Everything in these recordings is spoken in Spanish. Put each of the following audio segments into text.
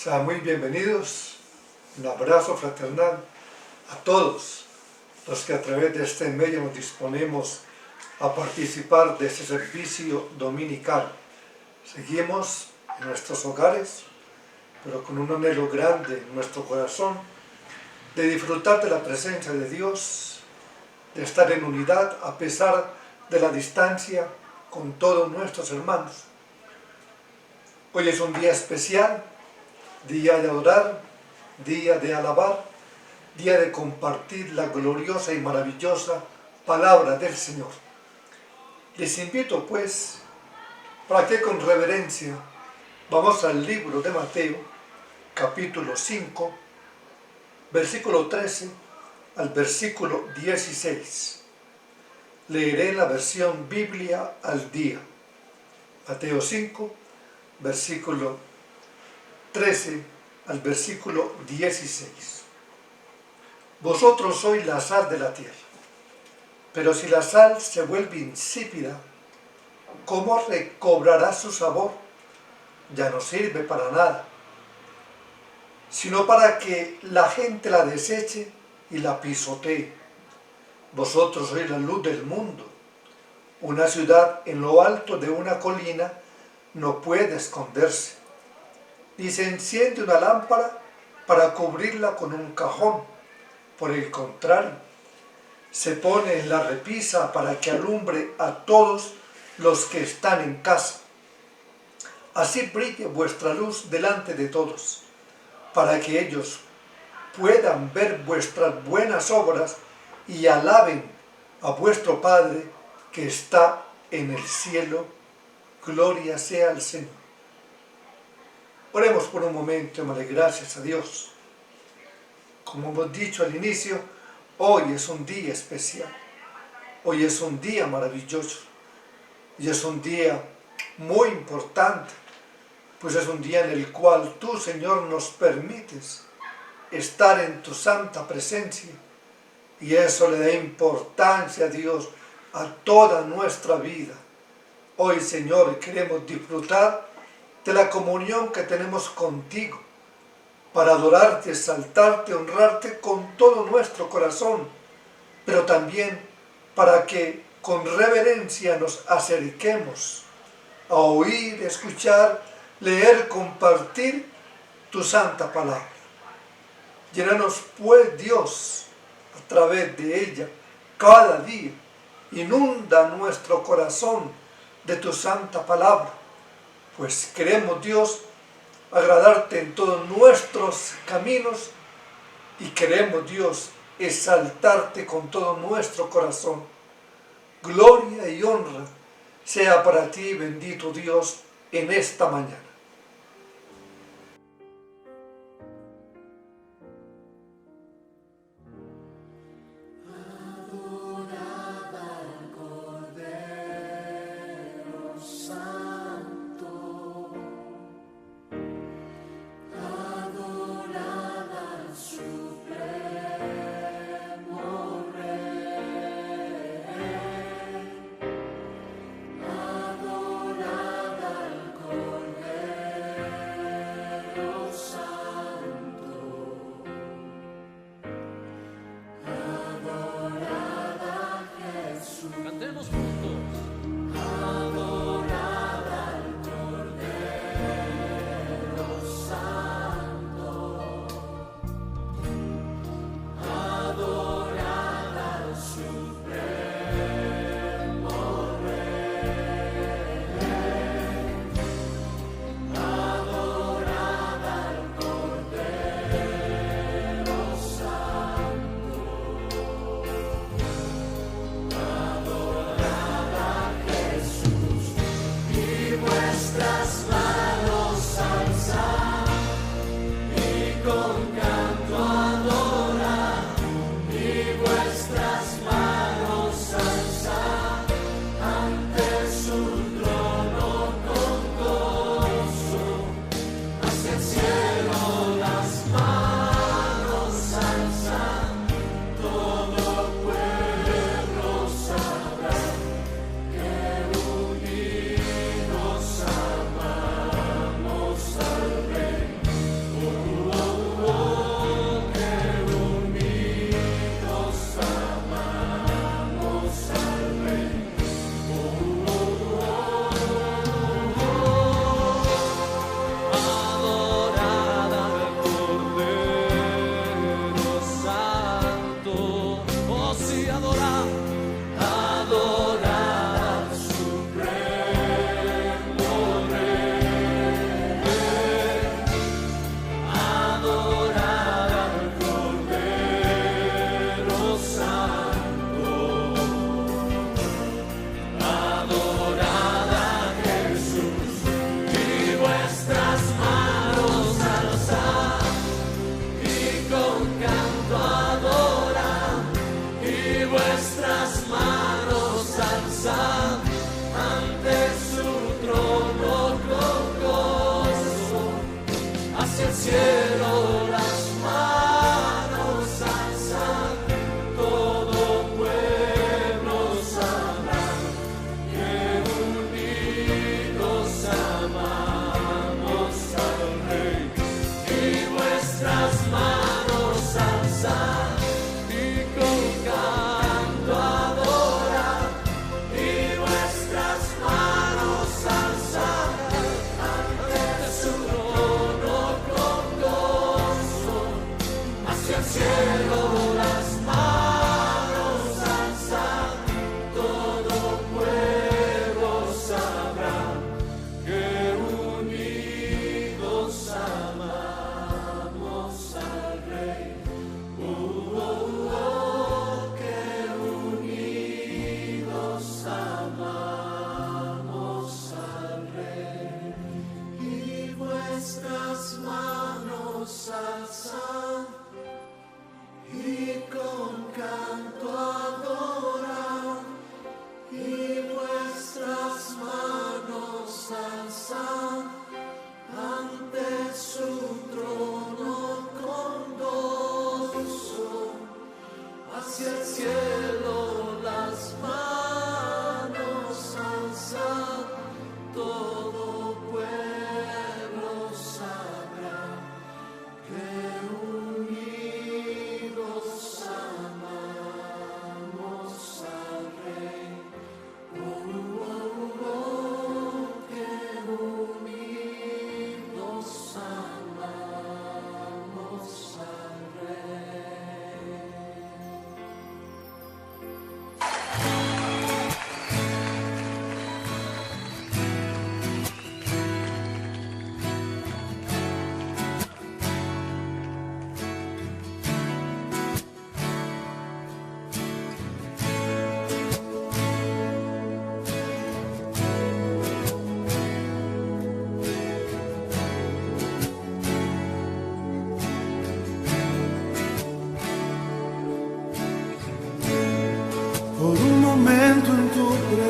Sean muy bienvenidos, un abrazo fraternal a todos los que a través de este medio nos disponemos a participar de este servicio dominical. Seguimos en nuestros hogares, pero con un anhelo grande en nuestro corazón de disfrutar de la presencia de Dios, de estar en unidad a pesar de la distancia con todos nuestros hermanos. Hoy es un día especial, día de adorar, día de alabar, día de compartir la gloriosa y maravillosa palabra del Señor. Les invito pues para que con reverencia vamos al libro de Mateo, capítulo 5, versículo 13 al versículo 16. Leeré la versión Biblia al día. Mateo 5, versículo 13 al versículo 16. Vosotros sois la sal de la tierra, pero si la sal se vuelve insípida, ¿cómo recobrará su sabor? Ya no sirve para nada, sino para que la gente la deseche y la pisotee. Vosotros sois la luz del mundo. Una ciudad en lo alto de una colina no puede esconderse, ni se enciende una lámpara para cubrirla con un cajón. Por el contrario, se pone en la repisa para que alumbre a todos los que están en casa. Así brille vuestra luz delante de todos, para que ellos puedan ver vuestras buenas obras y alaben a vuestro Padre que está en el cielo. Gloria sea al Señor. Oremos por un momento, madre, gracias a Dios. Como hemos dicho al inicio, hoy es un día especial. Hoy es un día maravilloso. Y es un día muy importante, pues es un día en el cual tú, Señor, nos permites estar en tu santa presencia. Y eso le da importancia a Dios a toda nuestra vida. Hoy, Señor, queremos disfrutar de la comunión que tenemos contigo, para adorarte, exaltarte, honrarte con todo nuestro corazón, pero también para que con reverencia nos acerquemos a oír, escuchar, leer, compartir tu santa palabra. Llénanos pues, Dios, a través de ella, cada día. Inunda nuestro corazón de tu santa palabra, pues queremos, Dios, agradarte en todos nuestros caminos y queremos, Dios, exaltarte con todo nuestro corazón. Gloria y honra sea para ti, bendito Dios, en esta mañana. Cantemos juntos. Adorad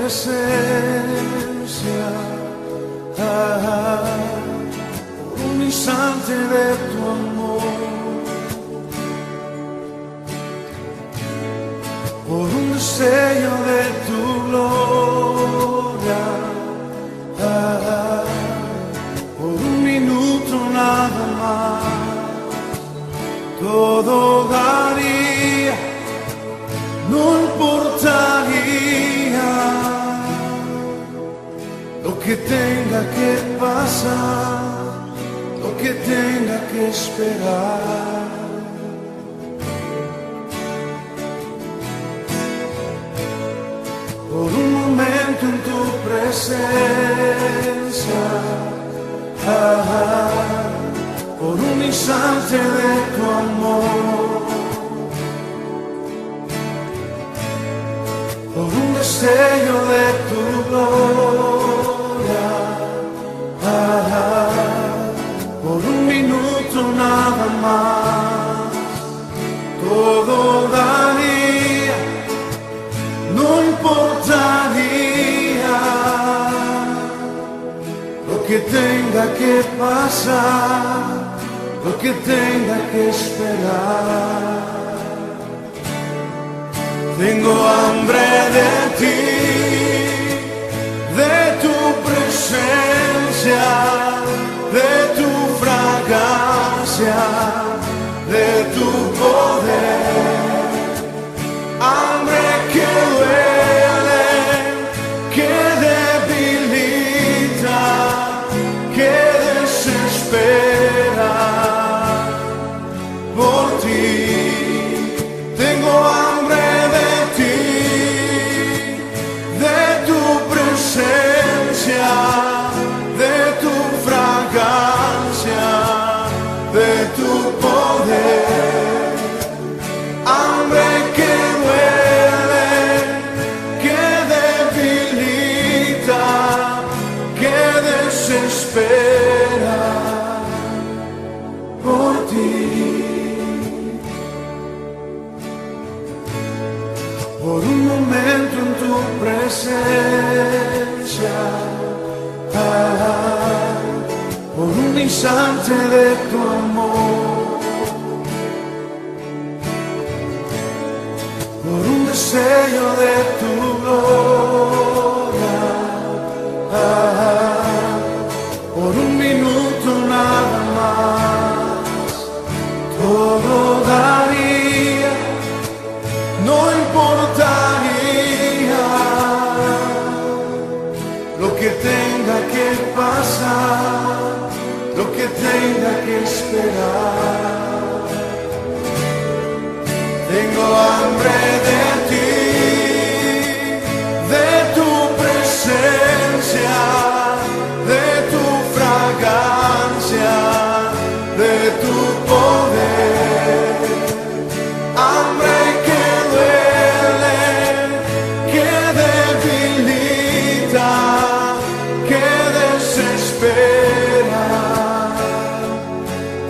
presencia, por un instante de tu amor, por un destello de tu gloria, por un minuto nada más, todo daría, no importaría lo que tenga que pasar, lo que tenga que esperar. Por un momento en tu presencia, por un instante de tu amor, por un destello de tu gloria, por un minuto nada más, todo daría, no importaría lo que tenga que pasar, lo que tenga que esperar. Tengo hambre de ti, de tu presencia, de tu fragancia, de tu poder. Hambre que duele, que debilita, que desespera por ti. Tengo hambre de ti, de tu presencia, de tu fragancia, de tu poder. Hambre que duele, que debilita, que desespera por ti. Por un momento en tu presencia, por un instante de tu amor, por un destello de tu gloria, por un minuto nada más, todo daría, no importaría lo que tenga que pasar, lo que tenga que esperar. Tengo hambre de ti, de tu presencia, de tu fragancia, de tu poder. Hambre que duele, que debilita, que desespera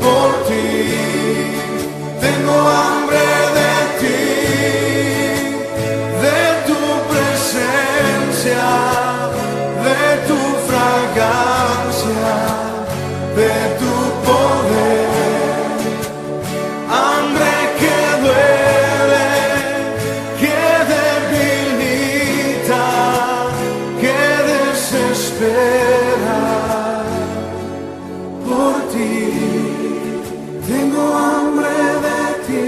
por ti. Tengo hambre de ti, de tu presencia, de tu fragancia, de tu poder. Hambre que duele, que debilita, que desespera por ti. Tengo hambre de ti,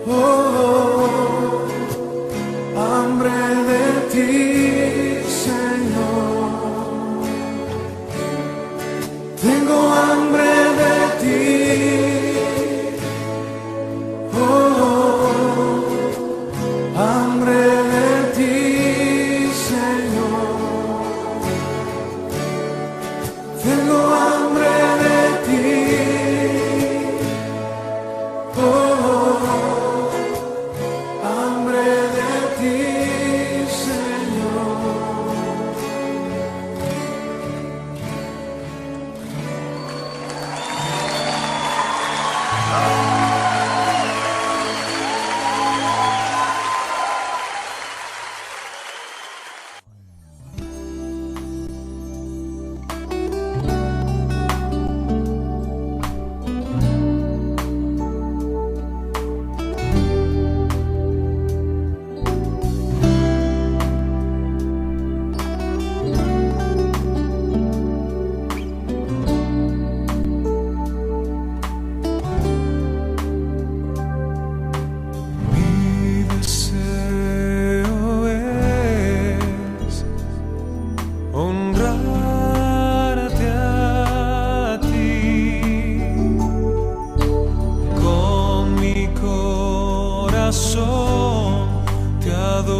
oh, hambre de ti, Señor. Tengo hambre de ti, oh, hambre de ti, Señor. Tengo hambre de ti, oh, hambre de ti, Señor.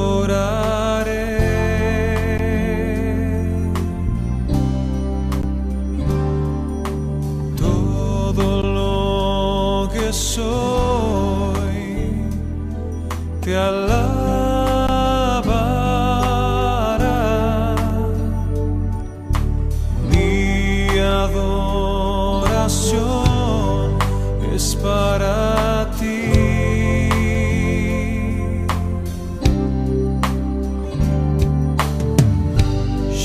adoraré. Todo lo que soy te alabará. Mi adoración es para ti.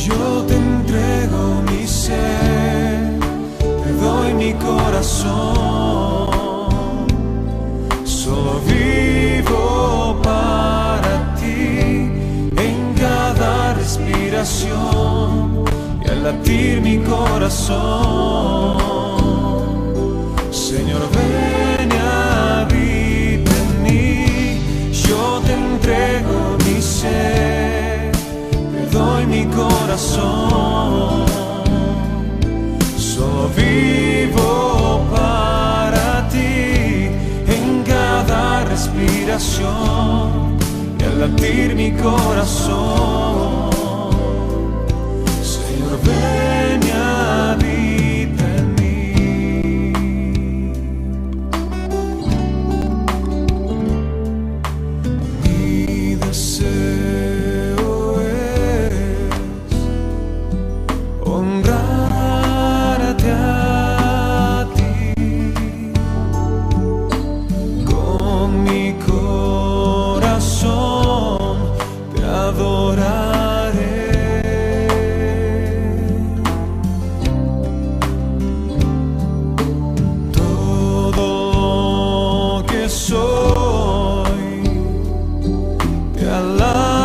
Yo te entrego mi ser, te doy mi corazón. Solo vivo para ti en cada respiración y al latir mi corazón. Señor, ven y habita en mí. Yo te entrego mi ser, te doy mi corazón. Solo vivo para ti en cada respiración y al latir mi corazón. Señor, ven y habita en mí. Mi deseo es honrarte a ti. Con mi corazón te adoraré. Todo lo que soy te alabará.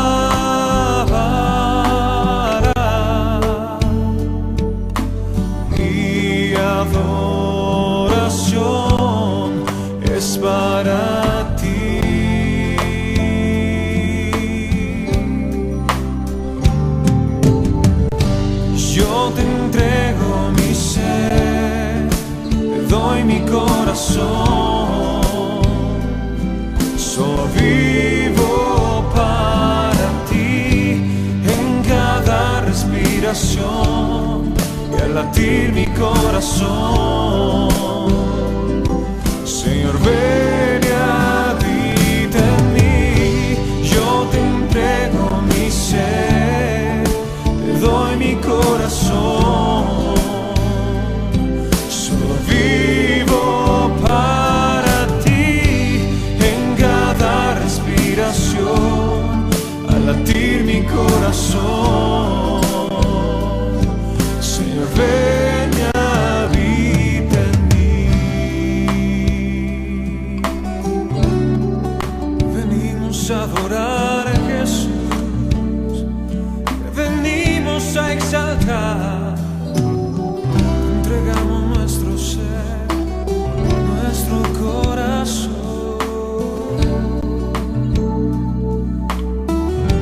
Mi adoración es para ti. Yo te entrego mi ser, te doy mi corazón. Solo vivo para ti en cada respiración y al latir mi corazón. Señor, ven y habita en mí. Yo te entrego mi ser, te doy mi corazón. Solo vivo para ti en cada respiración al latir mi corazón. Señor, ven y habita en mí. Venimos a adorar a Jesús, venimos a exaltar. Te entregamos nuestro ser, nuestro corazón.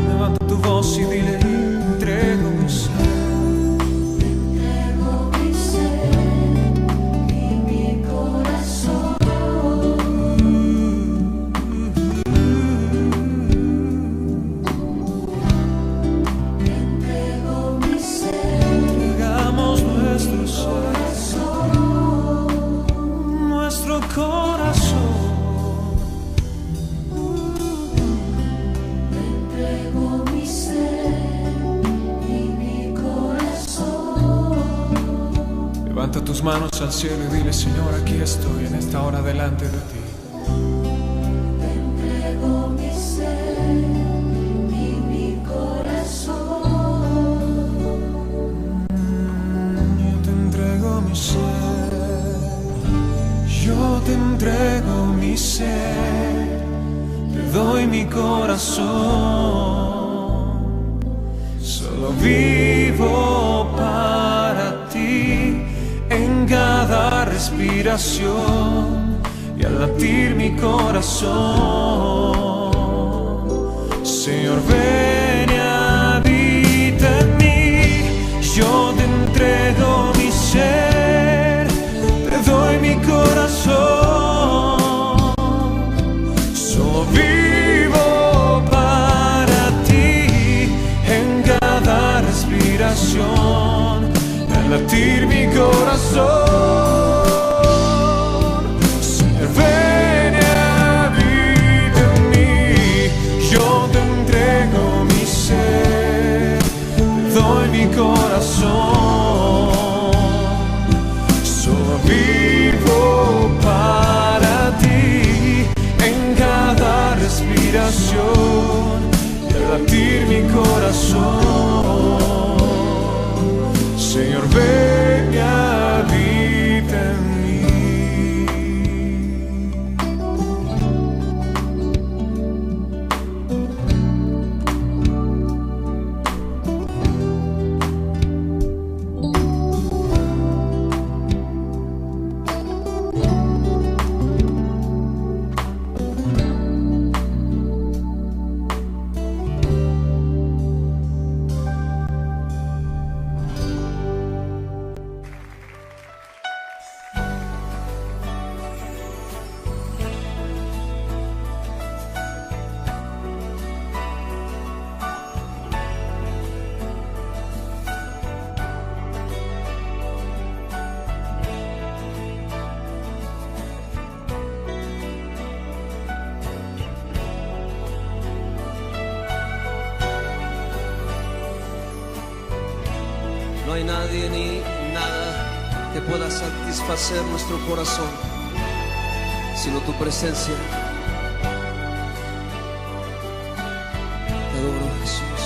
Levanta tu voz y dile: entrego mi ser. Levanta tus manos al cielo y dile: Señor, aquí estoy en esta hora delante de ti. Te entrego mi ser y mi corazón. Yo te entrego mi ser, yo te entrego mi ser, te doy mi corazón. Solo vivo para ti en cada respiración y al latir mi corazón. Señor, ven y habita en mí. Yo te entrego mi ser, te doy mi corazón. Solo vivo para latir mi corazón. Señor, ven y habita en mí. Yo te entrego mi ser, te doy mi corazón. Solo vivo para ti en cada respiración y al latir mi corazón. Señor, ven y habita en mí. No hay nadie ni nada que pueda satisfacer nuestro corazón, sino tu presencia. Te adoro, Jesús.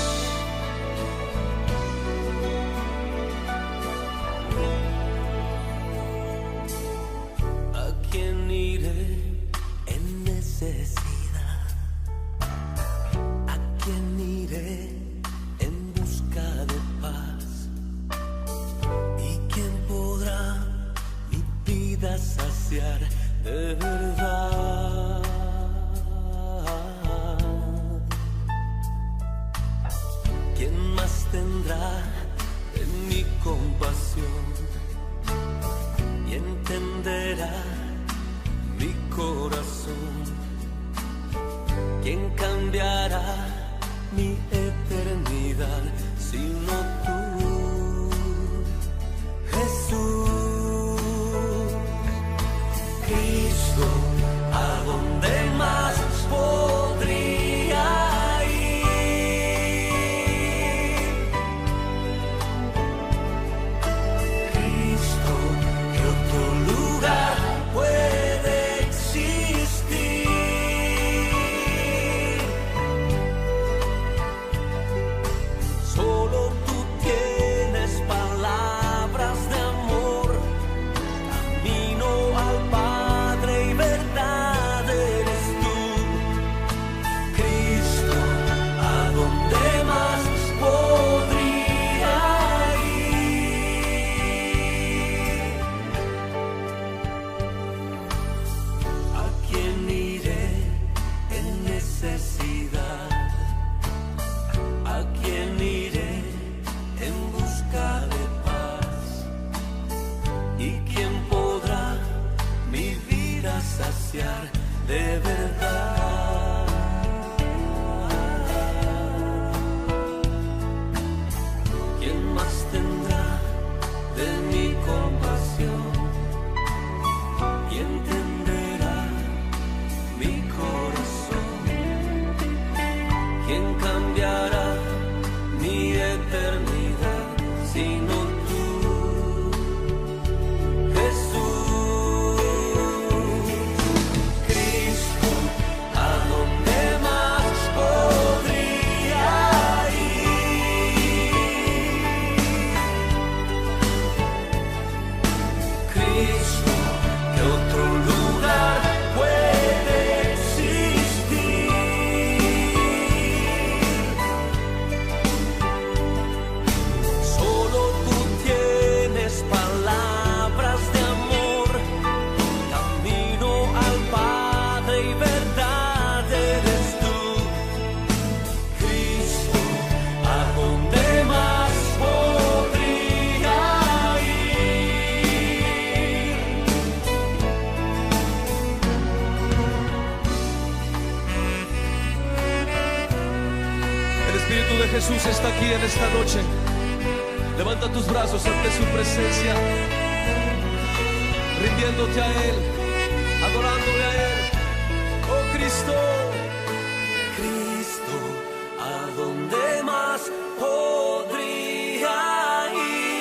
¿A quién iré en necesidad? ¿A quién iré en busca de paz? ¿Y quién podrá mi vida saciar de verdad? ¿Quién más tendrá de mi compasión y entenderá mi corazón? ¿Quién cambiará mi eternidad sino tú, Jesús? Cristo, ¿a dónde más podría ir? Cristo, ¿qué otro lugar puede existir? Solo tú tienes palabras de amor, camino al Padre y verdad eres tú. Cristo, ¿a dónde más podría ir? ¿A quién iré en necesidad? ¿A quién iré en busca de paz? ¿Y quién podrá mi vida saciar de verdad? ¿Quién más tendrá de mi compasión y entenderá mi corazón? ¿Quién cambiará mi eternidad sino tú, Jesús? Cristo, ¿a dónde más podría ir? Cristo, ¿qué otro lugar puede existir? Solo tú tienes palabras de amor, camino al Padre y verdad eres tú. Cristo, ¿a dónde más podría ir? El Espíritu de Jesús está aquí en esta noche. Levanta tus brazos ante su presencia, rindiéndote a Él, adorándole a Él. Oh Cristo, Cristo, ¿a dónde más podría ir?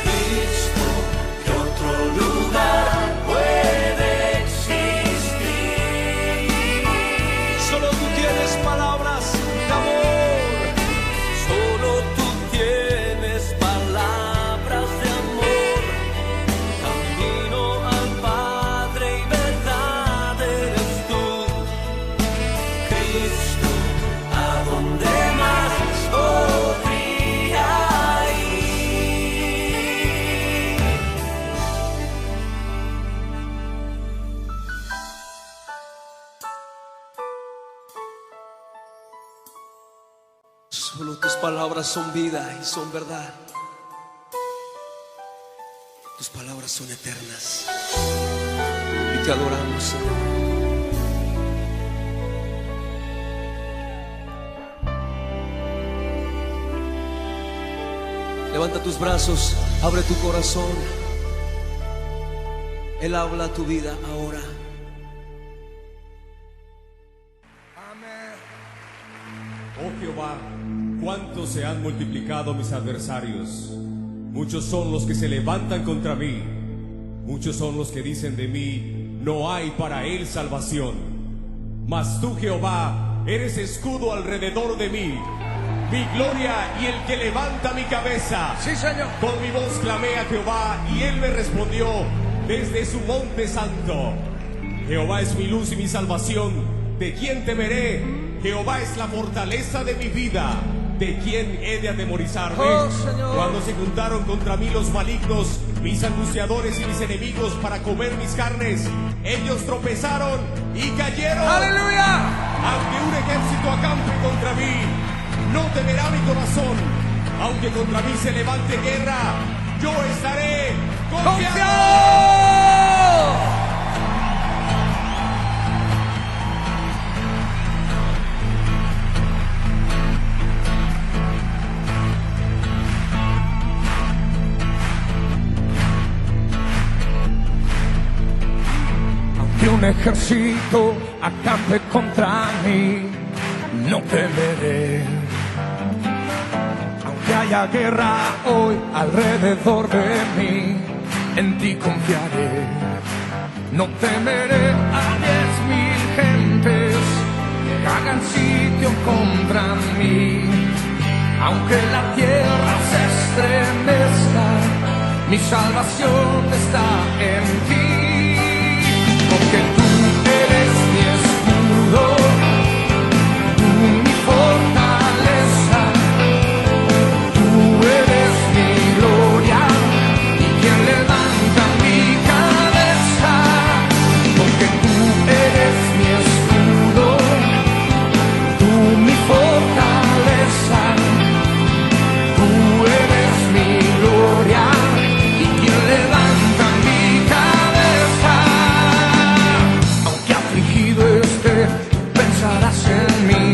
Cristo, ¿qué otro lugar puede existir? Solo tú tienes palabras de amor, solo tú tienes palabras de amor. Camino al Padre y verdad eres tú. Cristo, ¿a dónde más podría ir? Solo tus palabras son vida y son verdad. Tus palabras son eternas. Y te adoramos, Señor. Levanta tus brazos, abre tu corazón. Él habla a tu vida ahora. Oh Jehová, cuántos se han multiplicado mis adversarios. Muchos son los que se levantan contra mí. Muchos son los que dicen de mí, no hay para él salvación. Mas tú, Jehová, eres escudo alrededor de mí, mi gloria y el que levanta mi cabeza. Sí, Señor. Con mi voz clamé a Jehová y él me respondió desde su monte santo. Jehová es mi luz y mi salvación. ¿De quién temeré? Jehová es la fortaleza de mi vida. ¿De quién he de atemorizarme? Oh, Señor. Cuando se juntaron contra mí los malignos, mis angustiadores y mis enemigos para comer mis carnes, ellos tropezaron y cayeron. ¡Aleluya! Aunque un ejército acampe contra mí, no temerá mi corazón. Aunque contra mí se levante guerra, yo estaré confiado. Que un ejército acampe contra mí, no temeré. Aunque haya guerra hoy alrededor de mí, en ti confiaré. No temeré a 10,000 gentes que hagan sitio contra mí. Aunque la tierra se estremezca, mi salvación está en ti. Porque tú eres mi escudo, tú mi fortaleza, tú eres mi gloria y quien levanta mi cabeza. Porque tú eres mi escudo, tú mi fortaleza, tú eres mi gloria y quien levanta mi cabeza. Pensarás en mí,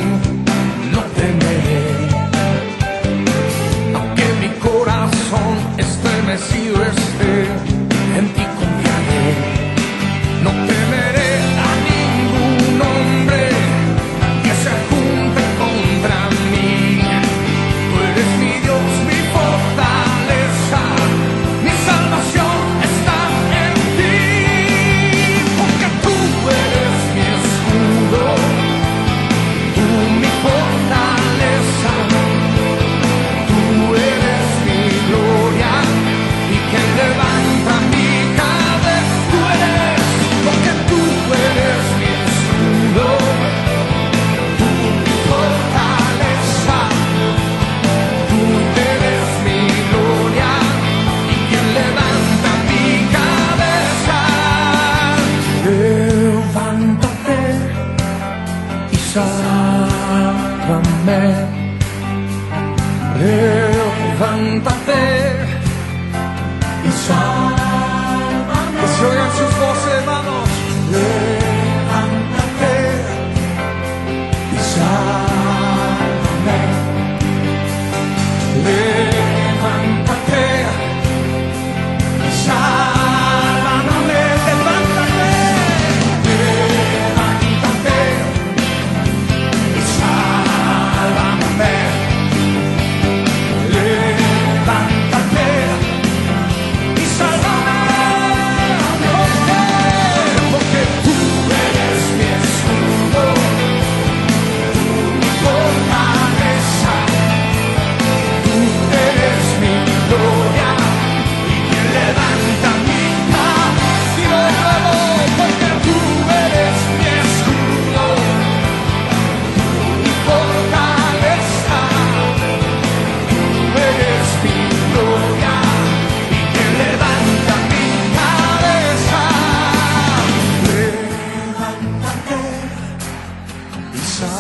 no temeré. Aunque mi corazón estremecido esté, en ti confiaré. No temeré a ningún hombre que se junte contra mí. Tú eres mi Dios, mi fortaleza, mi salvación está en ti. Porque tú eres mi escudo, tú mi fortaleza, tú eres mi gloria y quien levanta mi cabeza. Tú eres, porque tú eres mi escudo, tú mi fortaleza, tú eres mi gloria y quien levanta mi cabeza. Levántate y sálvame. Levántate y sálvame. Que se oigan sus voces, vamos. Levántate y sálvame.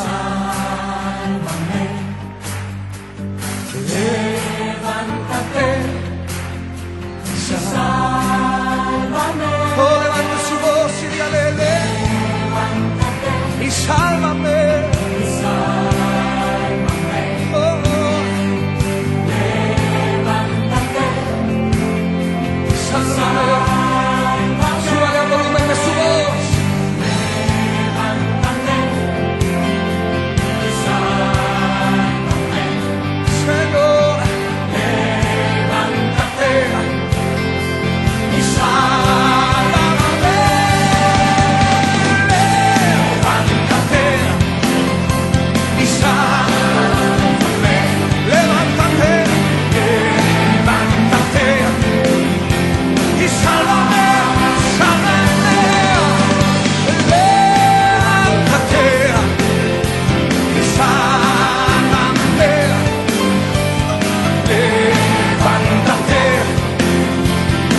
sálvame. Levántate y sálvame. Oh, levante su voz y dígale, levántate y sálvame. Oh, oh. Levántate Y sálvame. Súbale al volumen de su voz. Levántate y sálvame. Señor, Levántate y sálvame. Levántate y sálvame. levántate, Levántate y sálvame, sálvame. Levántate y sálvame. Levántate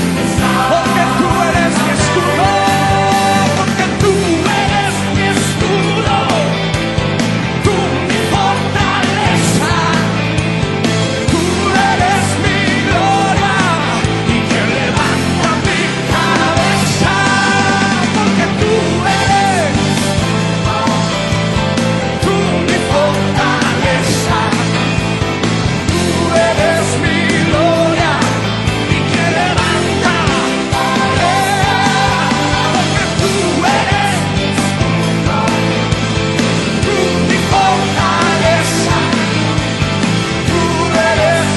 y Porque tú eres mi escudo, porque tú eres mi escudo, tú mi fortaleza, tú eres mi gloria y quien levanta mi cabeza. Porque tú eres mi fortaleza, tú eres mi gloria y quien levanta. Porque tú eres mi fortaleza, tú eres.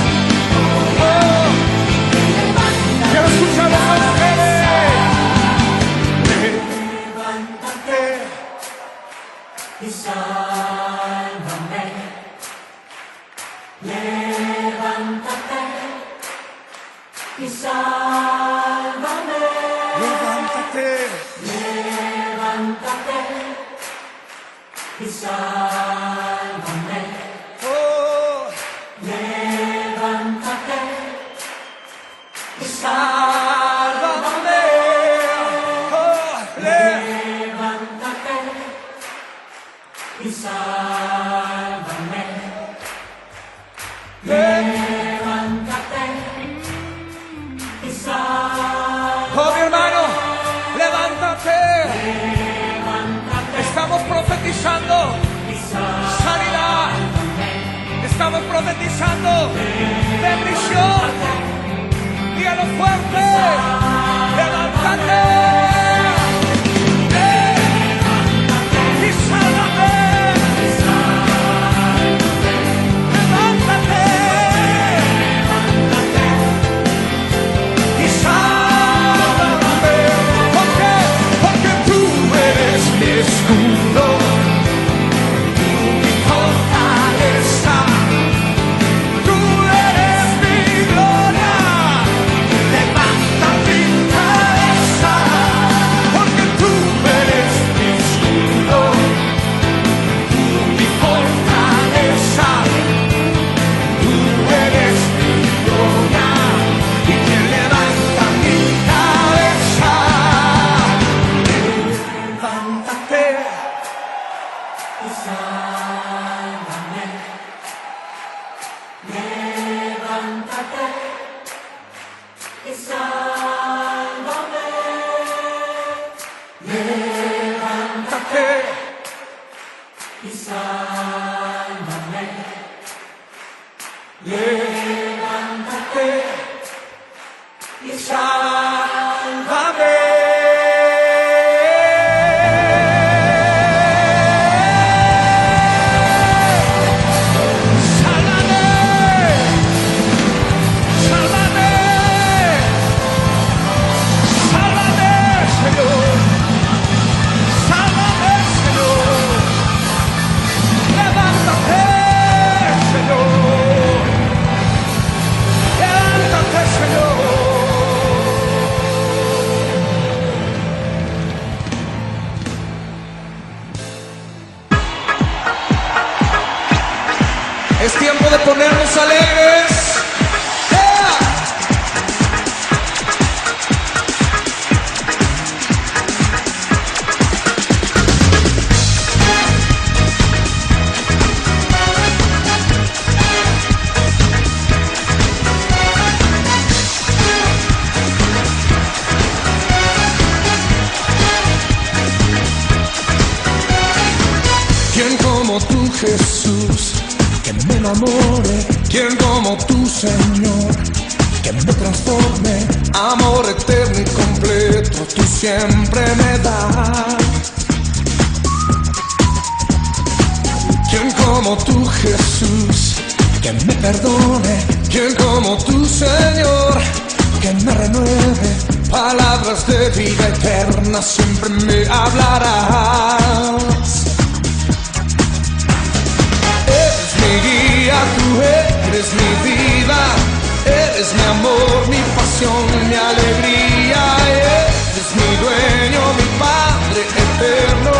Quiero escuchar a ustedes. Levántate y sálvame. Levántate y sálvame. Levántate, Levántate y sálvame. oh, Levántate y sálvame, oh, levántate y sálvame. Levántate y sálvame. oh, mi hermano, levántate. Estamos profetizando sanidad, estamos profetizando bendición. Dígalo fuerte, levántate. Y sálvame. Levántate. Y sálvame. ¿Por qué? Porque tú eres mi escudo, tú mi fortaleza, tú eres mi gloria. Levanta mi cabeza, porque tú eres mi escudo, tú mi fortaleza, tú eres mi gloria y quien levanta mi cabeza. Levántate Y sálvame. Levántate y sálvame. Levántate y sálvame. Levántate y sálvame. Es tiempo de ponernos alegres. ¡Yeah! Jesús, que me enamore. ¿Quién como tú, Señor, que me transforme? Amor eterno y completo, tú siempre me das. ¿Quién como tú, Jesús, que me perdone? ¿Quién como tú, Señor, que me renueve? Palabras de vida eterna siempre me hablarás. Eres mi guía, tú eres mi vida, eres mi amor, mi pasión, mi alegría. Eres mi dueño, mi Padre eterno,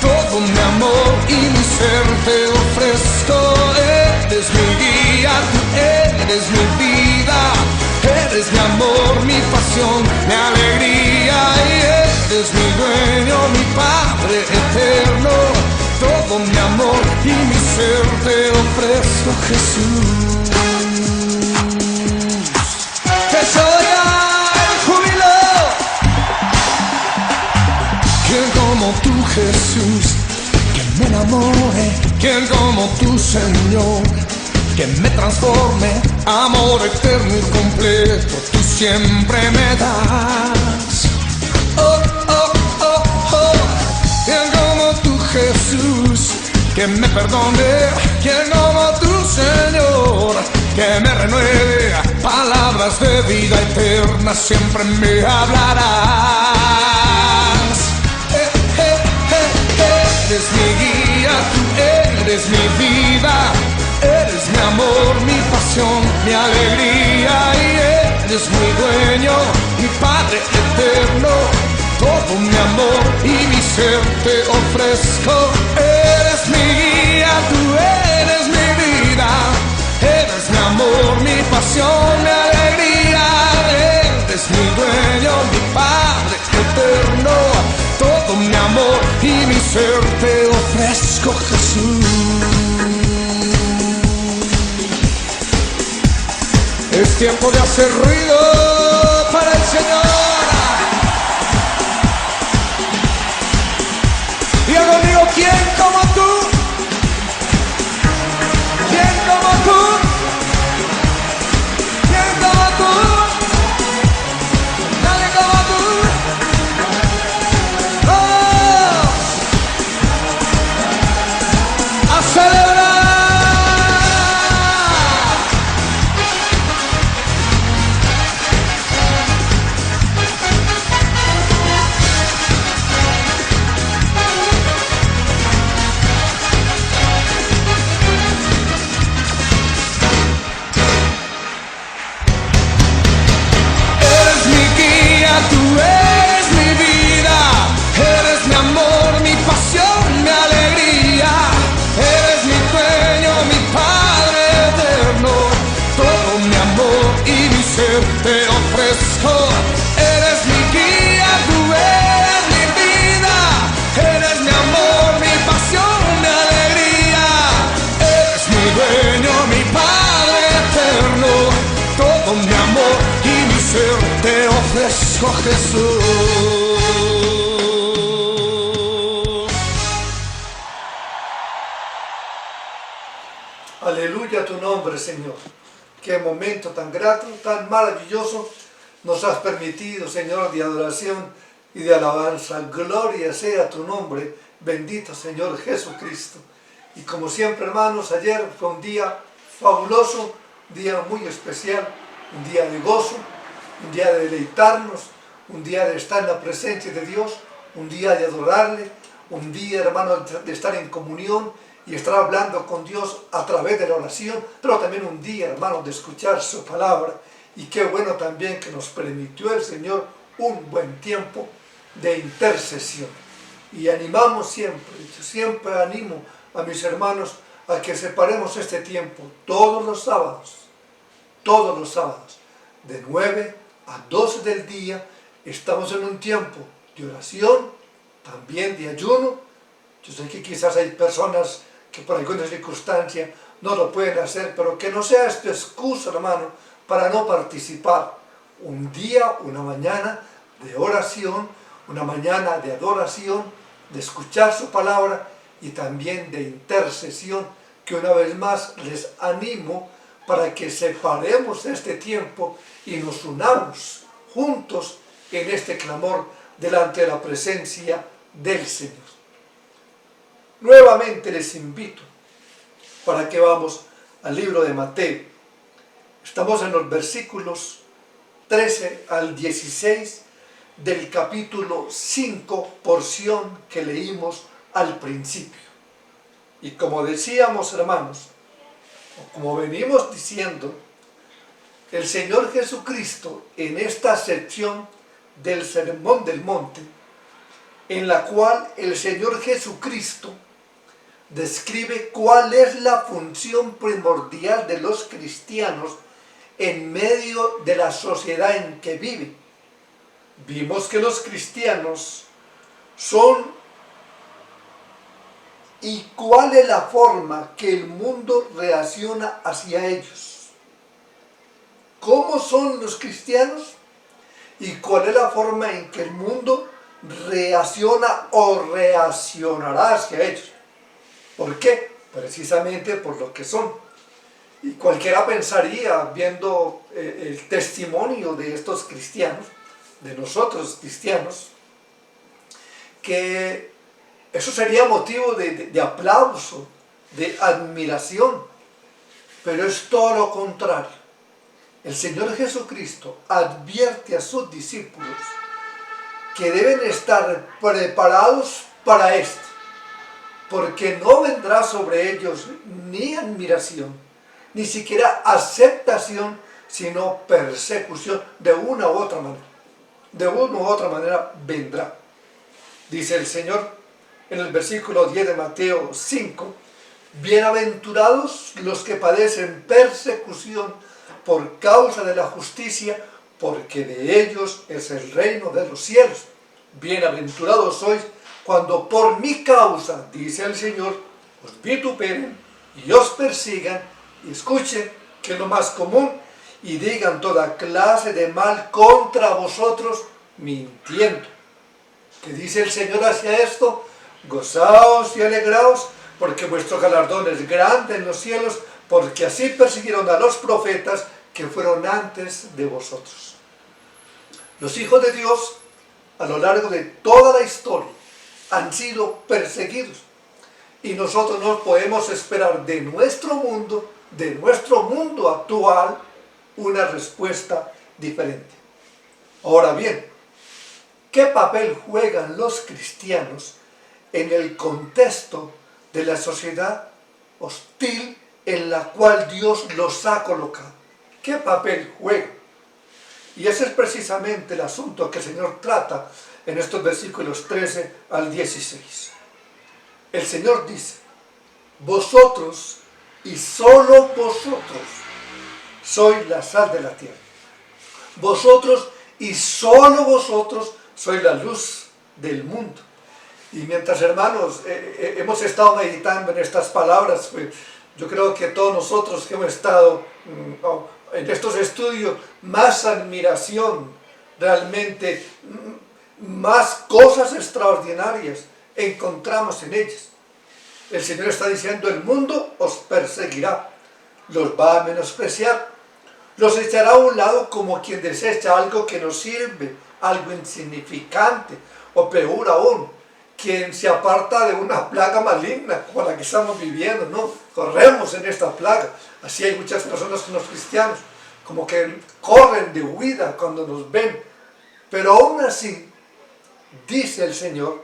todo mi amor y mi ser te ofrezco. Eres mi guía, tú eres mi vida, eres mi amor, mi pasión, mi alegría. Eres mi dueño, mi Padre eterno, todo mi amor y mi ser te ofrezco, Jesús. Que soy el júbilo. ¿Quién como tú, Jesús, que me enamore? ¿Quién como tú, Señor, que me transforme? Amor eterno y completo, tú siempre me das. Oh, oh, oh, oh. ¿Quién como tú, Jesús, que me perdone? ¿Quién como tú, Señor, que me renueve? Palabras de vida eterna siempre me hablarás. Eres mi guía, tú eres mi vida, eres mi amor, mi pasión, mi alegría. Y eres mi dueño, mi Padre eterno, todo mi amor y mi ser te ofrezco. Eres mi guía, tú eres mi vida, eres mi amor, mi pasión, mi alegría. Eres mi dueño, mi Padre eterno, todo mi amor y mi ser te ofrezco, Jesús. Es tiempo de hacer ruido para el Señor. Y ahora digo, ¿quién como tú? ¿Quién como tú? ¿Quién como tú? Nadie como tú. ¡Oh! ¡A celebrar! Tú eres mi vida, eres mi amor, mi pasión, mi alegría. Eres mi dueño, mi Padre eterno, todo mi amor y mi ser te ofrezco. Eres mi guía, tú eres mi vida, eres mi amor, mi pasión, mi alegría. Eres mi dueño, mi Padre eterno, todo mi amor y mi ser te ofrezco, Jesús. Aleluya a tu nombre, Señor. Qué momento tan grato, tan maravilloso nos has permitido, Señor, de adoración y de alabanza. Gloria sea tu nombre, bendito Señor Jesucristo. Y como siempre, hermanos, ayer fue un día fabuloso, un día muy especial, un día de gozo, un día de deleitarnos, un día de estar en la presencia de Dios, un día de adorarle, un día, hermano, de estar en comunión y estar hablando con Dios a través de la oración, pero también un día, hermano, de escuchar su palabra. Y qué bueno también que nos permitió el Señor un buen tiempo de intercesión. Y animamos siempre, yo siempre animo a mis hermanos a que separemos este tiempo todos los sábados, de 9 a 12 del día. Estamos en un tiempo de oración, también de ayuno. Yo sé que quizás hay personas que por alguna circunstancia no lo pueden hacer, pero que no sea esto excusa, hermano, para no participar. Un día, una mañana de oración, una mañana de adoración, de escuchar su palabra y también de intercesión, que una vez más les animo para que separemos este tiempo y nos unamos juntos en este clamor delante de la presencia del Señor. Nuevamente les invito para que vamos al libro de Mateo. Estamos en los versículos 13 al 16 del capítulo 5, porción que leímos al principio. Y como decíamos, hermanos, o como venimos diciendo, el Señor Jesucristo en esta sección del Sermón del Monte, en la cual el Señor Jesucristo describe cuál es la función primordial de los cristianos en medio de la sociedad en que viven. Vimos que los cristianos son, y cuál es la forma que el mundo reacciona hacia ellos. ¿Cómo son los cristianos? ¿Y cuál es la forma en que el mundo reacciona o reaccionará hacia ellos? ¿Por qué? Precisamente por lo que son. Y cualquiera pensaría, viendo el testimonio de estos cristianos, de nosotros cristianos, que eso sería motivo de aplauso, de admiración, pero es todo lo contrario. El Señor Jesucristo advierte a sus discípulos que deben estar preparados para esto, porque no vendrá sobre ellos ni admiración, ni siquiera aceptación, sino persecución de una u otra manera. De una u otra manera vendrá. Dice el Señor en el versículo 10 de Mateo 5, bienaventurados los que padecen persecución por causa de la justicia, porque de ellos es el reino de los cielos. Bienaventurados sois cuando por mi causa, dice el Señor, os vituperen y os persigan, y escuchen, que es lo más común, y digan toda clase de mal contra vosotros, mintiendo. ¿Qué dice el Señor hacia esto? Gozaos y alegraos, porque vuestro galardón es grande en los cielos, porque así persiguieron a los profetas que fueron antes de vosotros. Los hijos de Dios, a lo largo de toda la historia, han sido perseguidos. Y nosotros no podemos esperar de nuestro mundo actual, una respuesta diferente. Ahora bien, ¿qué papel juegan los cristianos en el contexto de la sociedad hostil en la cual Dios los ha colocado? ¿Qué papel juegan? Y ese es precisamente el asunto que el Señor trata en estos versículos 13 al 16. El Señor dice, vosotros y solo vosotros sois la sal de la tierra. Vosotros y solo vosotros sois la luz del mundo. Y mientras, hermanos, hemos estado meditando en estas palabras, pues, yo creo que todos nosotros que hemos estado en estos estudios, más admiración, realmente más cosas extraordinarias encontramos en ellas. El Señor está diciendo, el mundo os perseguirá, los va a menospreciar, los echará a un lado como quien desecha algo que no sirve, algo insignificante, o peor aún, quien se aparta de una plaga maligna como la que estamos viviendo, ¿no? Corremos en esta plaga. Así hay muchas personas con los cristianos, como que corren de huida cuando nos ven. Pero aún así, dice el Señor,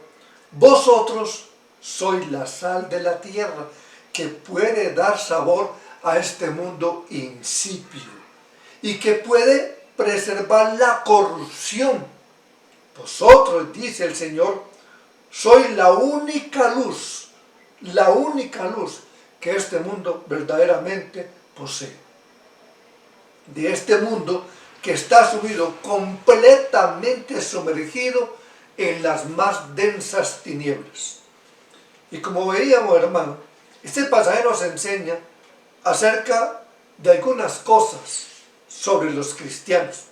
vosotros sois la sal de la tierra, que puede dar sabor a este mundo insípido y que puede preservar la corrupción. Vosotros, dice el Señor, sois la única luz que este mundo verdaderamente posee. De este mundo que está sumido, completamente sumergido en las más densas tinieblas. Y como veíamos, hermano, este pasaje nos enseña acerca de algunas cosas sobre los cristianos,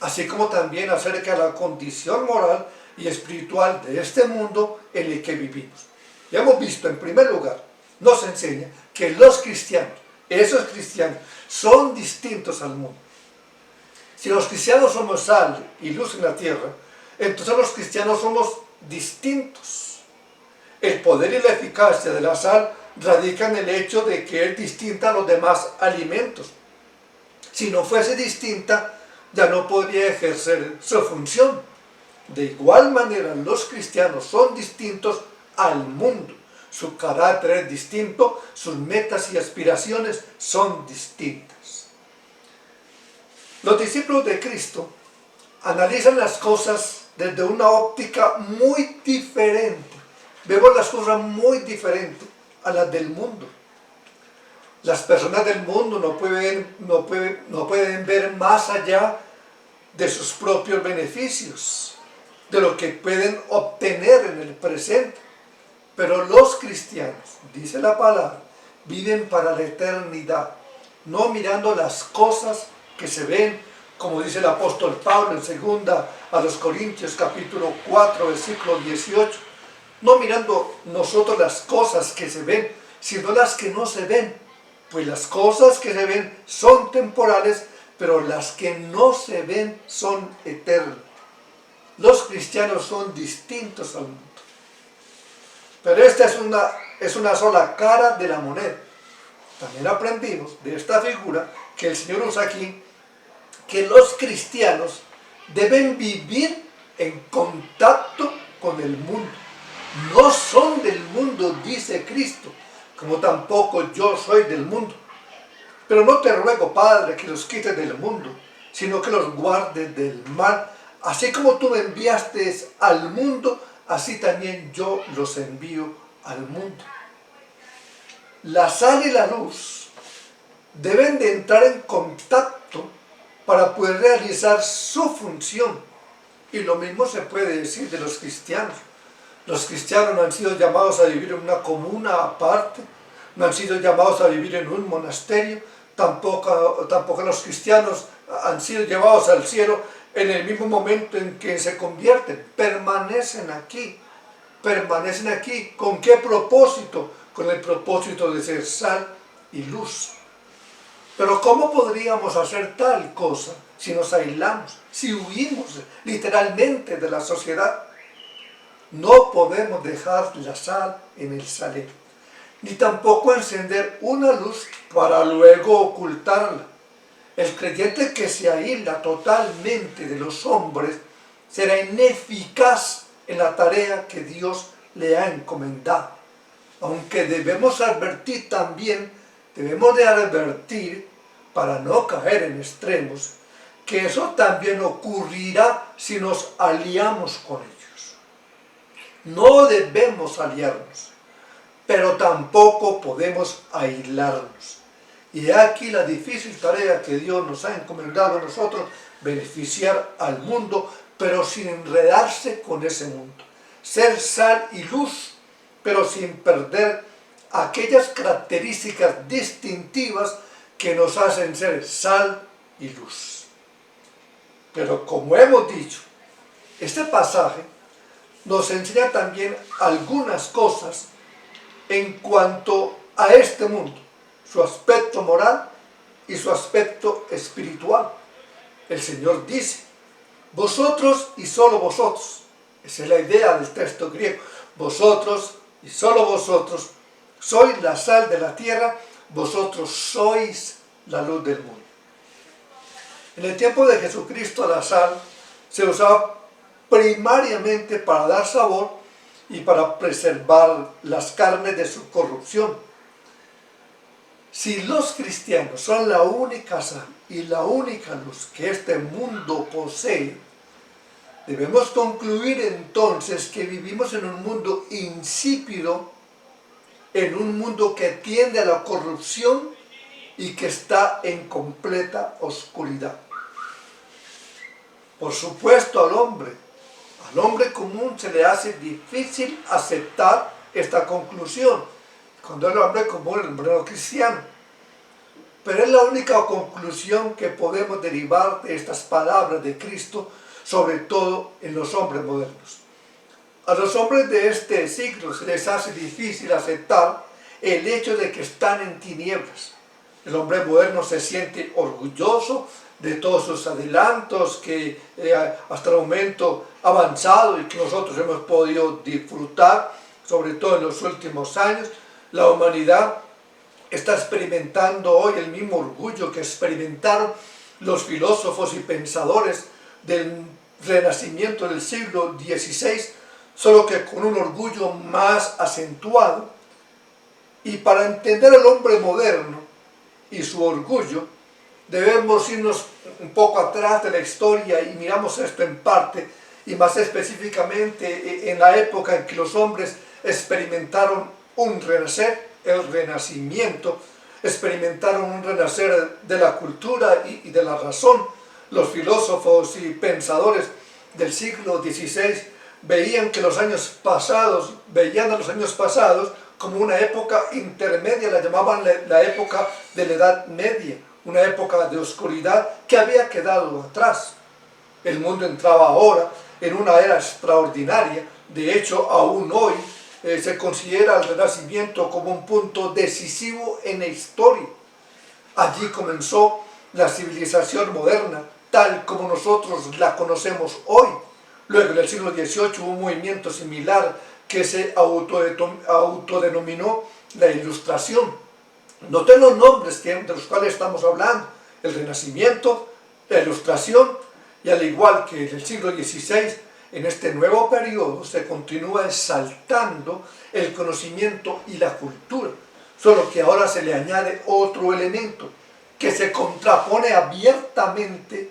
así como también acerca de la condición moral y espiritual de este mundo en el que vivimos. Ya hemos visto, en primer lugar, nos enseña que los cristianos, esos cristianos, son distintos al mundo. Si los cristianos somos sal y luz en la tierra, entonces los cristianos somos distintos. El poder y la eficacia de la sal radica en el hecho de que es distinta a los demás alimentos. Si no fuese distinta, ya no podría ejercer su función. De igual manera, los cristianos son distintos al mundo. Su carácter es distinto, sus metas y aspiraciones son distintas. Los discípulos de Cristo analizan las cosas desde una óptica muy diferente. Vemos las cosas muy diferentes a las del mundo. Las personas del mundo no pueden ver más allá de sus propios beneficios, de lo que pueden obtener en el presente. Pero los cristianos, dice la palabra, viven para la eternidad, no mirando las cosas que se ven, como dice el apóstol Pablo en 2 a los Corintios capítulo 4, versículo 18, no mirando nosotros las cosas que se ven, sino las que no se ven, pues las cosas que se ven son temporales, pero las que no se ven son eternas. Los cristianos son distintos al mundo. Pero esta es una sola cara de la moneda. También aprendimos de esta figura que el Señor usa aquí, que los cristianos deben vivir en contacto con el mundo. No son del mundo, dice Cristo, como tampoco yo soy del mundo. Pero no te ruego, Padre, que los quites del mundo, sino que los guardes del mal. Así como tú me enviaste al mundo, así también yo los envío al mundo. La sal y la luz deben de entrar en contacto para poder realizar su función. Y lo mismo se puede decir de los cristianos. Los cristianos no han sido llamados a vivir en una comuna aparte, no han sido llamados a vivir en un monasterio, tampoco los cristianos han sido llevados al cielo en el mismo momento en que se convierten. Permanecen aquí. ¿Con qué propósito? Con el propósito de ser sal y luz. Pero ¿cómo podríamos hacer tal cosa si nos aislamos, si huimos literalmente de la sociedad? No podemos dejar la sal en el salero, ni tampoco encender una luz para luego ocultarla. El creyente que se aísla totalmente de los hombres será ineficaz en la tarea que Dios le ha encomendado. Aunque debemos advertir también, para no caer en extremos, que eso también ocurrirá si nos aliamos con ellos. No debemos aliarnos, pero tampoco podemos aislarnos. Y aquí la difícil tarea que Dios nos ha encomendado a nosotros, beneficiar al mundo, pero sin enredarse con ese mundo. Ser sal y luz, pero sin perder aquellas características distintivas que nos hacen ser sal y luz. Pero como hemos dicho, este pasaje nos enseña también algunas cosas en cuanto a este mundo, su aspecto moral y su aspecto espiritual. El Señor dice, vosotros y solo vosotros, esa es la idea del texto griego, vosotros y solo vosotros sois la sal de la tierra, vosotros sois la luz del mundo. En el tiempo de Jesucristo la sal se usaba primariamente para dar sabor y para preservar las carnes de su corrupción. Si los cristianos son la única sal y la única luz que este mundo posee, debemos concluir entonces que vivimos en un mundo insípido, en un mundo que tiende a la corrupción y que está en completa oscuridad. Por supuesto, al hombre común se le hace difícil aceptar esta conclusión, cuando el hombre común, el hombre no cristiano. Pero es la única conclusión que podemos derivar de estas palabras de Cristo, sobre todo en los hombres modernos. A los hombres de este siglo se les hace difícil aceptar el hecho de que están en tinieblas. El hombre moderno se siente orgulloso de todos sus adelantos que hasta el momento ha avanzado y que nosotros hemos podido disfrutar, sobre todo en los últimos años. La humanidad está experimentando hoy el mismo orgullo que experimentaron los filósofos y pensadores del Renacimiento del siglo XVI, solo que con un orgullo más acentuado. Y para entender al hombre moderno y su orgullo, debemos irnos un poco atrás de la historia y miramos esto en parte, y más específicamente en la época en que los hombres experimentaron un renacer, el Renacimiento, experimentaron un renacer de la cultura y de la razón. Los filósofos y pensadores del siglo XVI veían a los años pasados como una época intermedia, la llamaban la época de la Edad Media, una época de oscuridad que había quedado atrás. El mundo entraba ahora en una era extraordinaria. De hecho, aún hoy se considera el Renacimiento como un punto decisivo en la historia. Allí comenzó la civilización moderna, tal como nosotros la conocemos hoy. Luego, en el siglo XVIII, hubo un movimiento similar que se autodenominó la Ilustración. Noten los nombres de los cuales estamos hablando: el Renacimiento, la Ilustración, y al igual que en el siglo XVI, en este nuevo periodo se continúa exaltando el conocimiento y la cultura, solo que ahora se le añade otro elemento que se contrapone abiertamente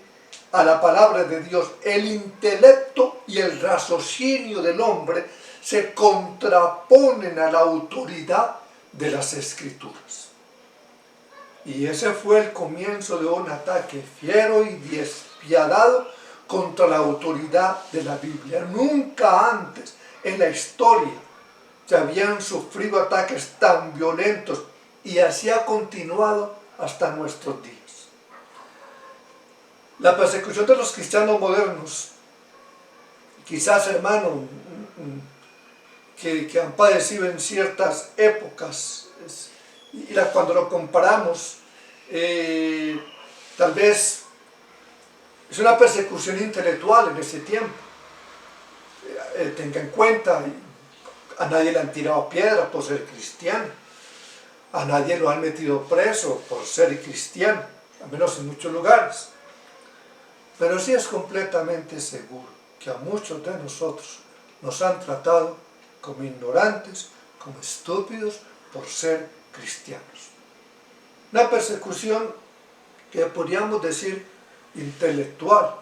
a la palabra de Dios. El intelecto y el raciocinio del hombre se contraponen a la autoridad de las Escrituras. Y ese fue el comienzo de un ataque fiero y despiadado contra la autoridad de la Biblia. Nunca antes en la historia se habían sufrido ataques tan violentos, y así ha continuado hasta nuestros días. La persecución de los cristianos modernos, quizás, hermano, que han padecido en ciertas épocas, y cuando lo comparamos, tal vez es una persecución intelectual en ese tiempo. Tenga en cuenta, a nadie le han tirado piedra por ser cristiano, a nadie lo han metido preso por ser cristiano, al menos en muchos lugares. Pero sí es completamente seguro que a muchos de nosotros nos han tratado como ignorantes, como estúpidos por ser cristianos. Una persecución que podríamos decir intelectual.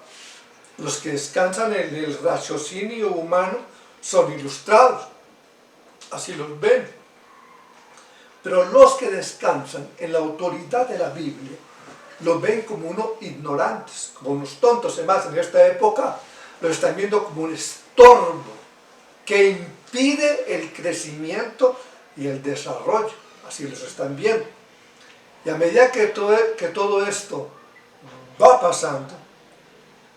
Los que descansan en el raciocinio humano son ilustrados, así los ven. Pero los que descansan en la autoridad de la Biblia los ven como unos ignorantes, como unos tontos. Además, en esta época los están viendo como un estorbo que impide el crecimiento y el desarrollo. Así los están viendo. Y a medida que todo esto va pasando,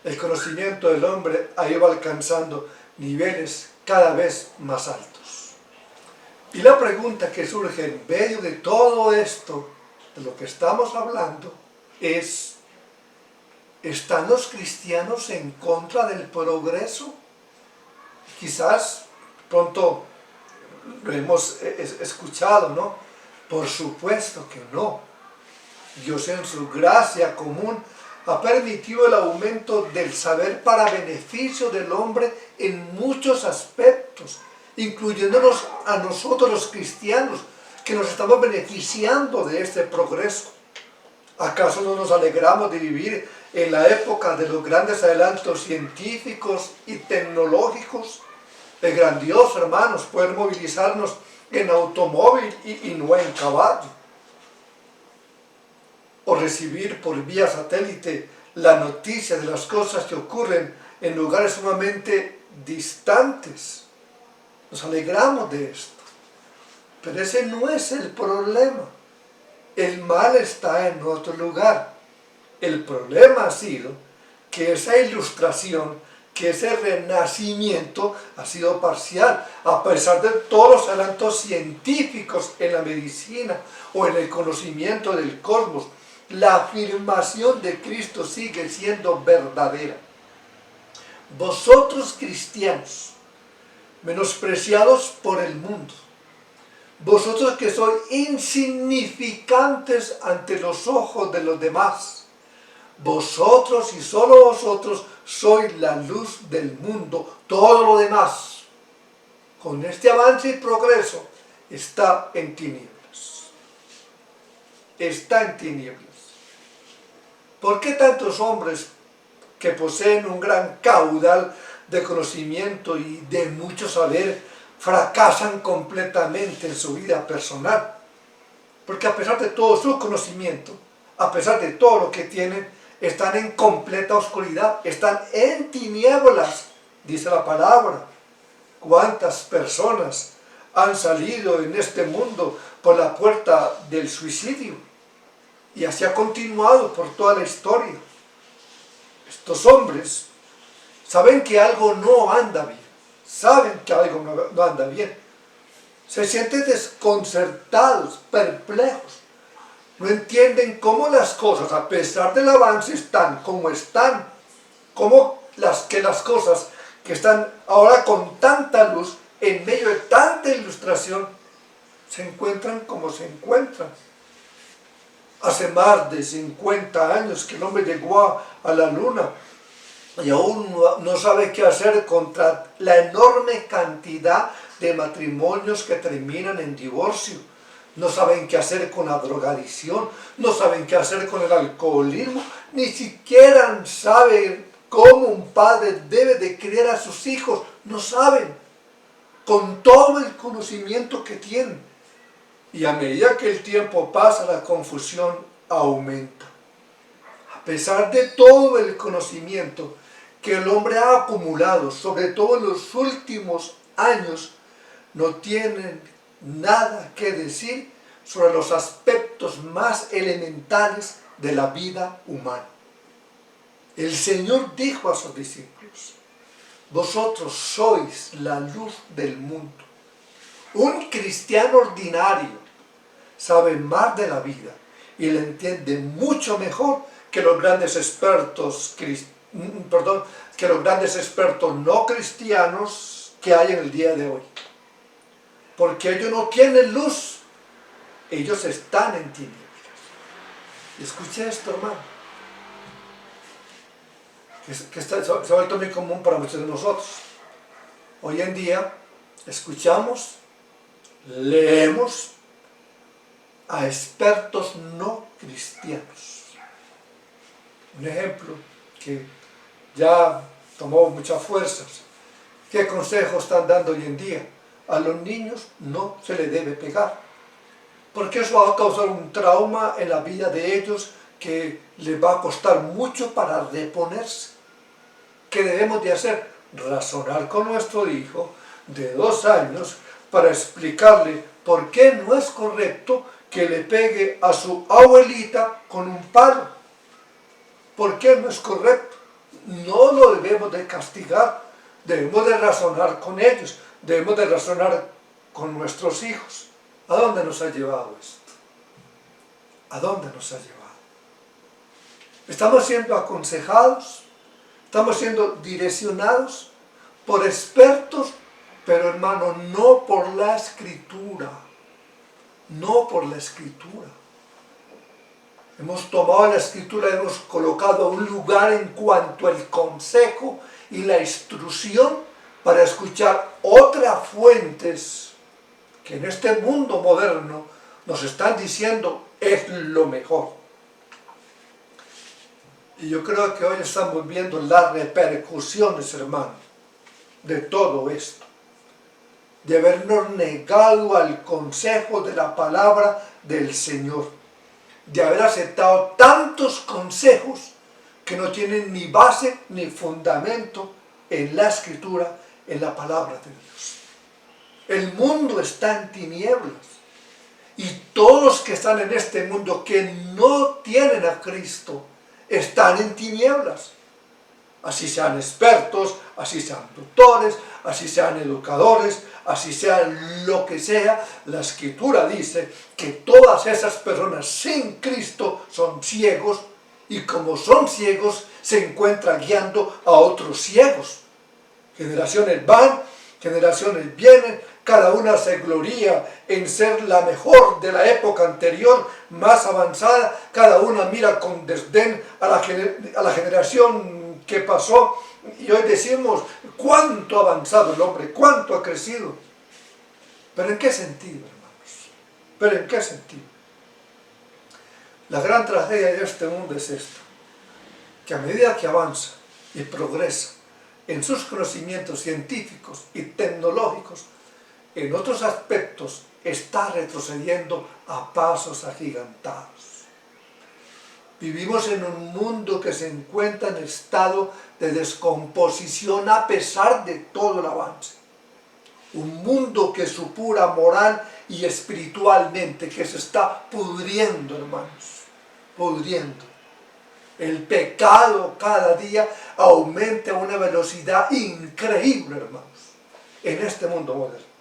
el conocimiento del hombre ha ido alcanzando niveles cada vez más altos. Y la pregunta que surge en medio de todo esto, de lo que estamos hablando, es: ¿están los cristianos en contra del progreso? Quizás pronto lo hemos escuchado, ¿no? Por supuesto que no. Dios, en su gracia común, ha permitido el aumento del saber para beneficio del hombre en muchos aspectos, incluyéndonos a nosotros los cristianos, que nos estamos beneficiando de este progreso. ¿Acaso no nos alegramos de vivir en la época de los grandes adelantos científicos y tecnológicos? Es grandioso, hermanos, poder movilizarnos en automóvil y no en caballo. O recibir por vía satélite la noticia de las cosas que ocurren en lugares sumamente distantes. Nos alegramos de esto. Pero ese no es el problema. El mal está en otro lugar. El problema ha sido que esa ilustración que ese renacimiento ha sido parcial, a pesar de todos los adelantos científicos en la medicina o en el conocimiento del cosmos. La afirmación de Cristo sigue siendo verdadera. Vosotros cristianos, menospreciados por el mundo, vosotros que sois insignificantes ante los ojos de los demás, vosotros y solo vosotros sois la luz del mundo. Todo lo demás, con este avance y progreso, está en tinieblas. Está en tinieblas. ¿Por qué tantos hombres que poseen un gran caudal de conocimiento y de mucho saber fracasan completamente en su vida personal? Porque a pesar de todo su conocimiento, a pesar de todo lo que tienen, están en completa oscuridad, están en tinieblas, dice la palabra. ¿Cuántas personas han salido en este mundo por la puerta del suicidio? Y así ha continuado por toda la historia. Estos hombres saben que algo no anda bien, saben que algo no anda bien. Se sienten desconcertados, perplejos. No entienden cómo las cosas, a pesar del avance, están como están. Cómo las cosas que están ahora con tanta luz, en medio de tanta ilustración, se encuentran como se encuentran. Hace más de 50 años que el hombre llegó a la luna y aún no sabe qué hacer contra la enorme cantidad de matrimonios que terminan en divorcio. No saben qué hacer con la drogadicción, no saben qué hacer con el alcoholismo, ni siquiera saben cómo un padre debe de criar a sus hijos, no saben, con todo el conocimiento que tienen. Y a medida que el tiempo pasa, la confusión aumenta. A pesar de todo el conocimiento que el hombre ha acumulado, sobre todo en los últimos años, no tienen nada que decir sobre los aspectos más elementales de la vida humana. El Señor dijo a sus discípulos: vosotros sois la luz del mundo. Un cristiano ordinario sabe más de la vida y le entiende mucho mejor que los grandes expertos no cristianos que hay en el día de hoy. Porque ellos no tienen luz, ellos están en tinieblas. Escuche esto, hermano, que se ha vuelto muy común para muchos de nosotros. Hoy en día escuchamos, leemos a expertos no cristianos. Un ejemplo que ya tomó muchas fuerzas. ¿Qué consejos están dando hoy en día? A los niños no se les debe pegar, porque eso va a causar un trauma en la vida de ellos que les va a costar mucho para reponerse. ¿Qué debemos de hacer? Razonar con nuestro hijo de 2 años para explicarle por qué no es correcto que le pegue a su abuelita con un palo. ¿Por qué no es correcto? No lo debemos de castigar, debemos de razonar con ellos, debemos de razonar con nuestros hijos. ¿A dónde nos ha llevado esto? ¿A dónde nos ha llevado? Estamos siendo aconsejados, estamos siendo direccionados por expertos, pero hermano, no por la Escritura. No por la Escritura. Hemos tomado la Escritura y hemos colocado un lugar en cuanto al consejo y la instrucción para escuchar otras fuentes que en este mundo moderno nos están diciendo es lo mejor. Y yo creo que hoy estamos viendo las repercusiones, hermano, de todo esto. De habernos negado al consejo de la palabra del Señor, de haber aceptado tantos consejos que no tienen ni base ni fundamento en la Escritura, en la palabra de Dios. El mundo está en tinieblas y todos los que están en este mundo que no tienen a Cristo están en tinieblas. así sean expertos, así sean doctores, así sean educadores, así sean lo que sea, la Escritura dice que todas esas personas sin Cristo son ciegos, y como son ciegos, se encuentran guiando a otros ciegos. Generaciones van, generaciones vienen, cada una se gloría en ser la mejor de la época anterior, más avanzada, cada una mira con desdén a la generación que pasó, y hoy decimos cuánto ha avanzado el hombre, cuánto ha crecido. ¿Pero en qué sentido, hermanos? ¿Pero en qué sentido? La gran tragedia de este mundo es esta, que a medida que avanza y progresa en sus conocimientos científicos y tecnológicos, en otros aspectos está retrocediendo a pasos agigantados. Vivimos en un mundo que se encuentra en estado de descomposición a pesar de todo el avance. Un mundo que supura moral y espiritualmente, que se está pudriendo, hermanos, pudriendo. El pecado cada día aumenta a una velocidad increíble, hermanos, en este mundo moderno.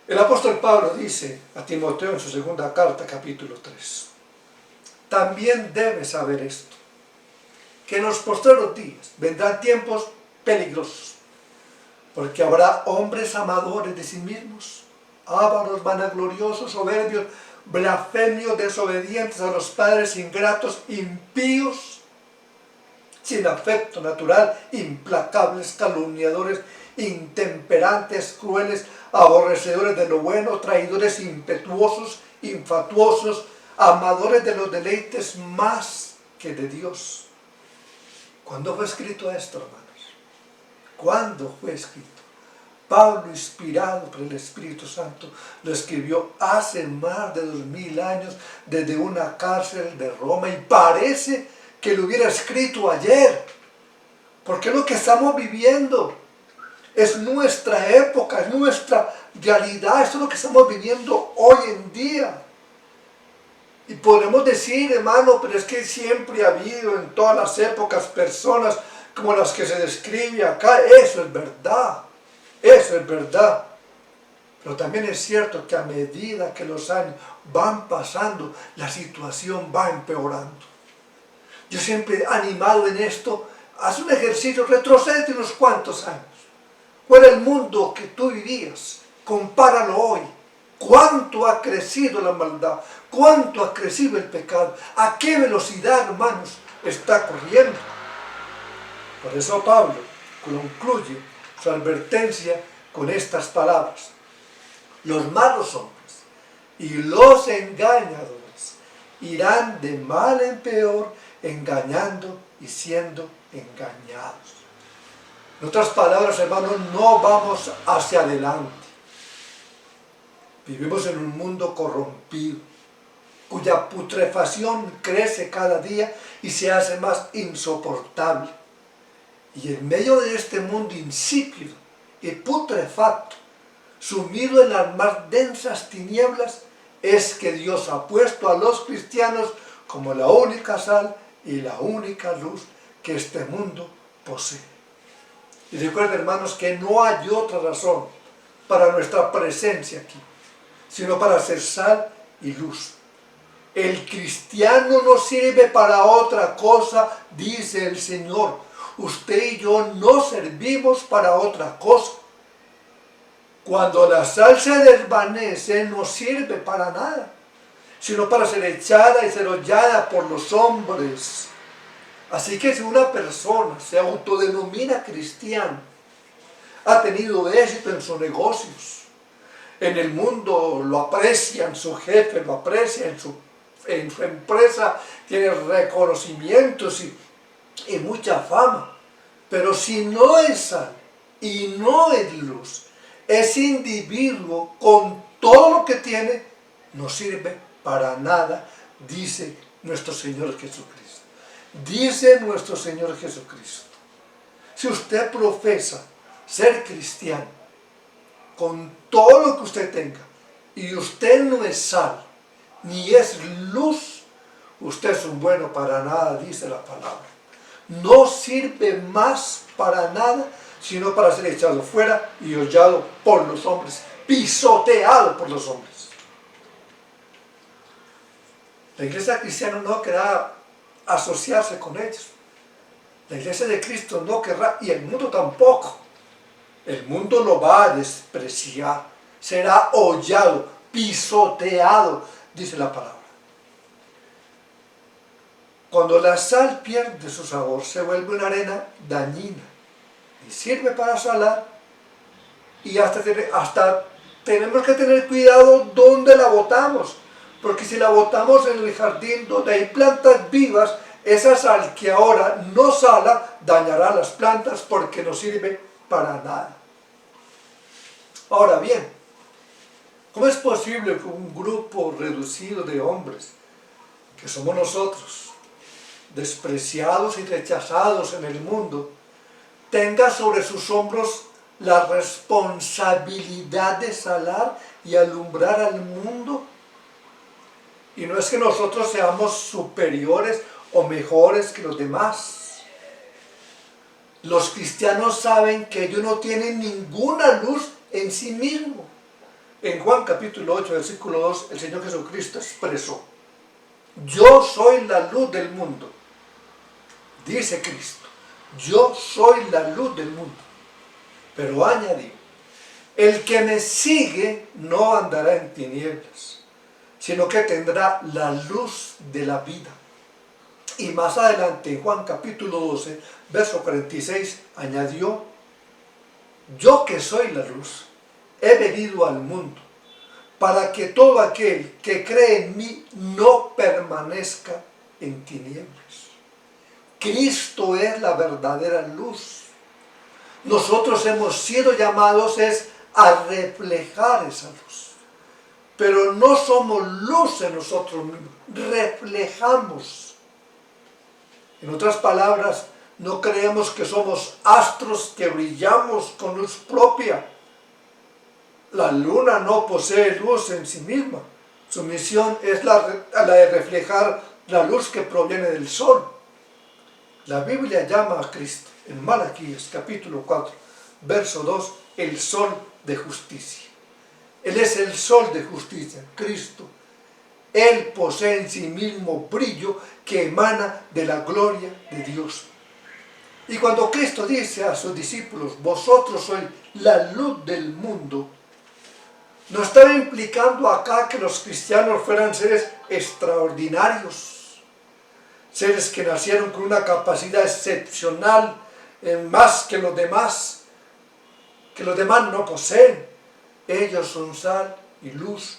El apóstol Pablo dice a Timoteo en su segunda carta, capítulo 3, también debes saber esto, que en los postreros días vendrán tiempos peligrosos, porque habrá hombres amadores de sí mismos, ávaros, vanagloriosos, soberbios, blasfemios, desobedientes a los padres, ingratos, impíos, sin afecto natural, implacables, calumniadores, intemperantes, crueles, aborrecedores de lo bueno, traidores, impetuosos, infatuosos, amadores de los deleites más que de Dios. ¿Cuándo fue escrito esto, hermanos? ¿Cuándo fue escrito? Pablo, inspirado por el Espíritu Santo, lo escribió hace más de 2000 años desde una cárcel de Roma, y parece que lo hubiera escrito ayer, porque lo que estamos viviendo es nuestra época, es nuestra realidad, esto es lo que estamos viviendo hoy en día. Y podemos decir, hermano, pero es que siempre ha habido en todas las épocas personas como las que se describe acá. Eso es verdad, eso es verdad. Pero también es cierto que a medida que los años van pasando, la situación va empeorando. Yo siempre he animado en esto, haz un ejercicio, retrocede unos cuantos años. ¿Cuál era el mundo que tú vivías? Compáralo hoy. ¿Cuánto ha crecido la maldad? ¿Cuánto ha crecido el pecado? ¿A qué velocidad, hermanos, está corriendo? Por eso Pablo concluye su advertencia con estas palabras. Los malos hombres y los engañadores irán de mal en peor, engañando y siendo engañados. En otras palabras, hermanos, no vamos hacia adelante. Vivimos en un mundo corrompido, cuya putrefacción crece cada día y se hace más insoportable. Y en medio de este mundo insípido y putrefacto, sumido en las más densas tinieblas, es que Dios ha puesto a los cristianos como la única sal y la única luz que este mundo posee. Y recuerden, hermanos, que no hay otra razón para nuestra presencia aquí, sino para ser sal y luz. El cristiano no sirve para otra cosa, dice el Señor. Usted y yo no servimos para otra cosa. Cuando la sal se desvanece, no sirve para nada, sino para ser echada y ser hollada por los hombres. Así que si una persona se autodenomina cristiano, ha tenido éxito en sus negocios, en el mundo lo aprecian, su jefe lo aprecia, en su empresa tiene reconocimientos y mucha fama, pero si no es sal y no es luz, ese individuo con todo lo que tiene no sirve para nada, dice nuestro Señor Jesucristo. Dice nuestro Señor Jesucristo. Si usted profesa ser cristiano, con todo lo que usted tenga, y usted no es sal, ni es luz, usted es un bueno para nada, dice la palabra. no sirve más para nada, sino para ser echado fuera y hollado por los hombres, pisoteado por los hombres. La iglesia cristiana no querrá asociarse con ellos. La iglesia de Cristo no querrá, y el mundo tampoco. El mundo lo va a despreciar, será hollado, pisoteado, dice la palabra. Cuando la sal pierde su sabor, se vuelve una arena dañina y sirve para salar, y hasta tenemos que tener cuidado dónde la botamos, porque si la botamos en el jardín donde hay plantas vivas, esa sal que ahora no sala dañará las plantas porque no sirve para nada. Ahora bien, ¿cómo es posible que un grupo reducido de hombres, que somos nosotros, despreciados y rechazados en el mundo, tenga sobre sus hombros la responsabilidad de salar y alumbrar al mundo? Y no es que nosotros seamos superiores o mejores que los demás. Los cristianos saben que ellos no tienen ninguna luz en sí mismos. En Juan capítulo 8, versículo 2, el Señor Jesucristo expresó: yo soy la luz del mundo. Dice Cristo, yo soy la luz del mundo. Pero añadió, el que me sigue no andará en tinieblas, sino que tendrá la luz de la vida. Y más adelante, en Juan capítulo 12, verso 46, añadió, yo que soy la luz, he venido al mundo, para que todo aquel que cree en mí no permanezca en tinieblas. Cristo es la verdadera luz. Nosotros hemos sido llamados a reflejar esa luz. Pero no somos luz en nosotros mismos, reflejamos. En otras palabras, no creemos que somos astros que brillamos con luz propia. La luna no posee luz en sí misma. Su misión es la de reflejar la luz que proviene del sol. La Biblia llama a Cristo, en Malaquías capítulo 4, verso 2, el sol de justicia. Él es el sol de justicia, Cristo. Él posee en sí mismo brillo que emana de la gloria de Dios. Y cuando Cristo dice a sus discípulos, vosotros sois la luz del mundo, no estaba implicando acá que los cristianos fueran seres extraordinarios, seres que nacieron con una capacidad excepcional, más que los demás no poseen. Ellos son sal y luz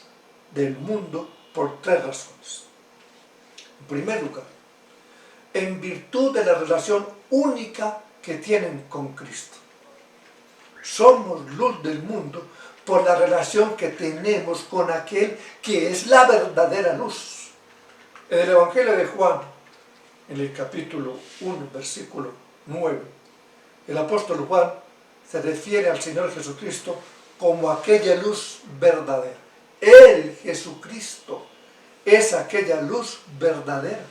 del mundo por tres razones. En primer lugar, en virtud de la relación única que tienen con Cristo. Somos luz del mundo por la relación que tenemos con aquel que es la verdadera luz. En el Evangelio de Juan, en el capítulo 1, versículo 9, el apóstol Juan se refiere al Señor Jesucristo como aquella luz verdadera. Él, Jesucristo, es aquella luz verdadera.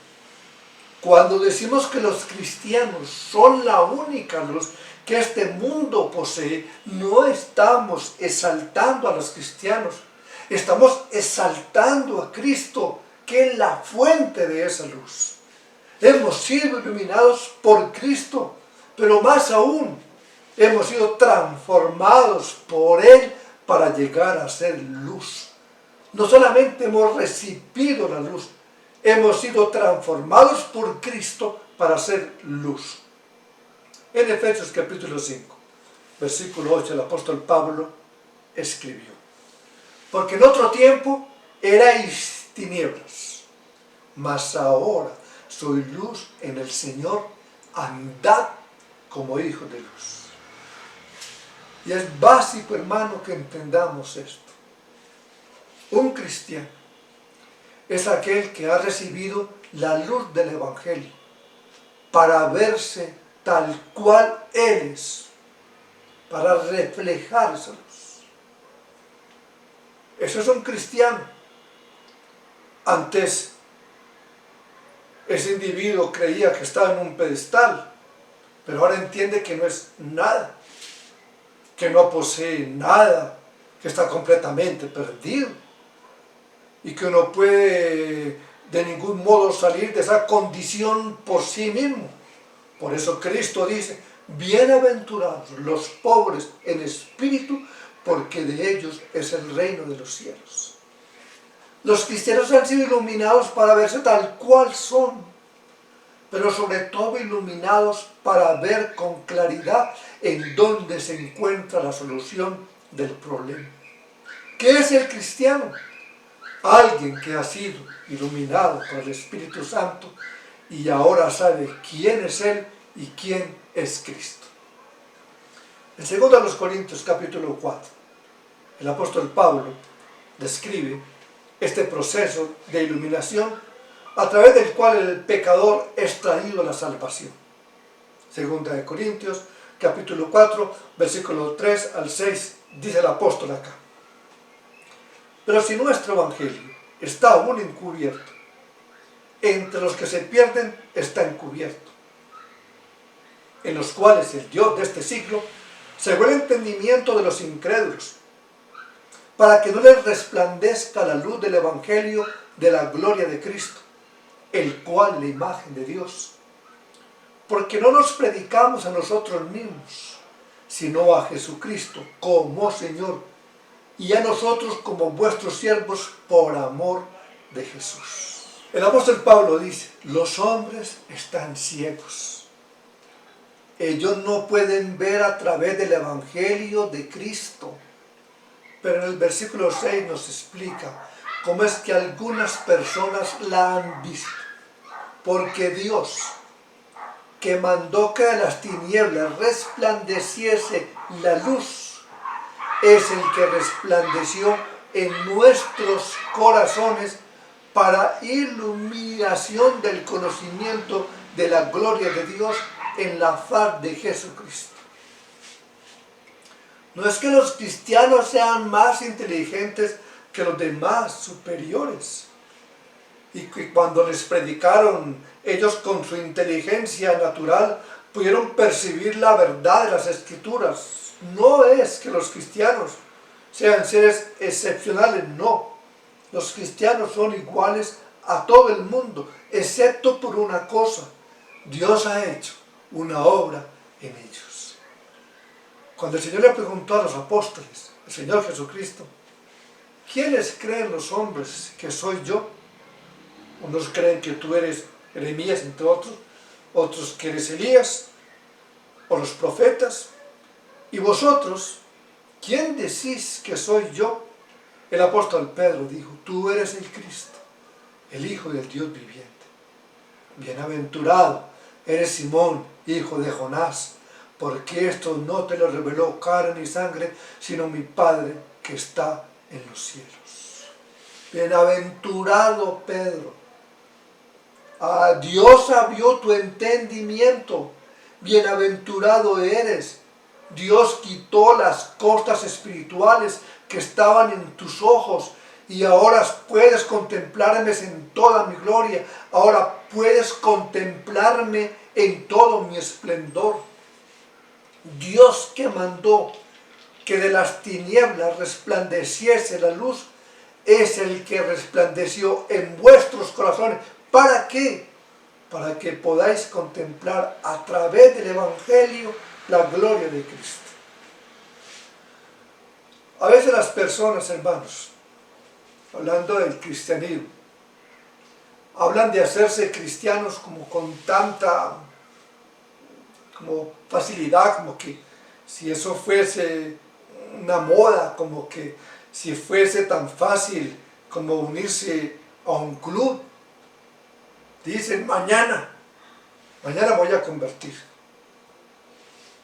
Cuando decimos que los cristianos son la única luz que este mundo posee, no estamos exaltando a los cristianos, estamos exaltando a Cristo, que es la fuente de esa luz. Hemos sido iluminados por Cristo, pero más aún, hemos sido transformados por Él para llegar a ser luz. No solamente hemos recibido la luz, hemos sido transformados por Cristo para ser luz. En Efesios capítulo 5, versículo 8, el apóstol Pablo escribió: porque en otro tiempo erais tinieblas, mas ahora soy luz en el Señor, andad como hijos de luz. Y es básico, hermano, que entendamos esto. Un cristiano es aquel que ha recibido la luz del Evangelio para verse tal cual Él es, para reflejar esa luz. Eso es un cristiano. Antes Ese individuo creía que estaba en un pedestal, pero ahora entiende que no es nada, que no posee nada, que está completamente perdido y que no puede de ningún modo salir de esa condición por sí mismo. Por eso Cristo dice: bienaventurados los pobres en espíritu, porque de ellos es el reino de los cielos. Los cristianos han sido iluminados para verse tal cual son, pero sobre todo iluminados para ver con claridad en dónde se encuentra la solución del problema. ¿Qué es el cristiano? Alguien que ha sido iluminado por el Espíritu Santo y ahora sabe quién es Él y quién es Cristo. En 2 Corintios capítulo 4, el apóstol Pablo describe este proceso de iluminación a través del cual el pecador es traído a la salvación. 2 Corintios capítulo 4, versículo 3 al 6, dice el apóstol acá: pero si nuestro evangelio está aún encubierto, entre los que se pierden está encubierto, en los cuales el Dios de este siglo cegó el entendimiento de los incrédulos, para que no les resplandezca la luz del evangelio de la gloria de Cristo, el cual es la imagen de Dios. Porque no nos predicamos a nosotros mismos, sino a Jesucristo como Señor, y a nosotros como vuestros siervos por amor de Jesús. El apóstol Pablo dice: los hombres están ciegos. Ellos no pueden ver a través del evangelio de Cristo. Pero en el versículo 6 nos explica cómo es que algunas personas la han visto. Porque Dios, que mandó que de las tinieblas resplandeciese la luz, es el que resplandeció en nuestros corazones para iluminación del conocimiento de la gloria de Dios en la faz de Jesucristo. No es que los cristianos sean más inteligentes que los demás, superiores, y que cuando les predicaron, ellos con su inteligencia natural pudieron percibir la verdad de las Escrituras. No es que los cristianos sean seres excepcionales, no. Los cristianos son iguales a todo el mundo, excepto por una cosa: Dios ha hecho una obra en ellos. Cuando el Señor le preguntó a los apóstoles, el Señor Jesucristo: ¿quiénes creen los hombres que soy yo? Unos creen que tú eres Jeremías, entre otros, otros que eres Elías, o los profetas. ¿Y vosotros, quién decís que soy yo? El apóstol Pedro dijo: tú eres el Cristo, el Hijo del Dios viviente. Bienaventurado eres Simón, hijo de Jonás, porque esto no te lo reveló carne ni sangre, sino mi Padre que está en los cielos. Bienaventurado Pedro. Dios abrió tu entendimiento. Bienaventurado eres. Dios quitó las costas espirituales que estaban en tus ojos y ahora puedes contemplarme en toda mi gloria. Ahora puedes contemplarme en todo mi esplendor. Dios, que mandó que de las tinieblas resplandeciese la luz, es el que resplandeció en vuestros corazones. ¿Para qué? Para que podáis contemplar a través del evangelio la gloria de Cristo. A veces las personas, hermanos, hablando del cristianismo, hablan de hacerse cristianos como con tanta facilidad, como que si eso fuese una moda, como que si fuese tan fácil como unirse a un club. Dicen: mañana voy a convertir.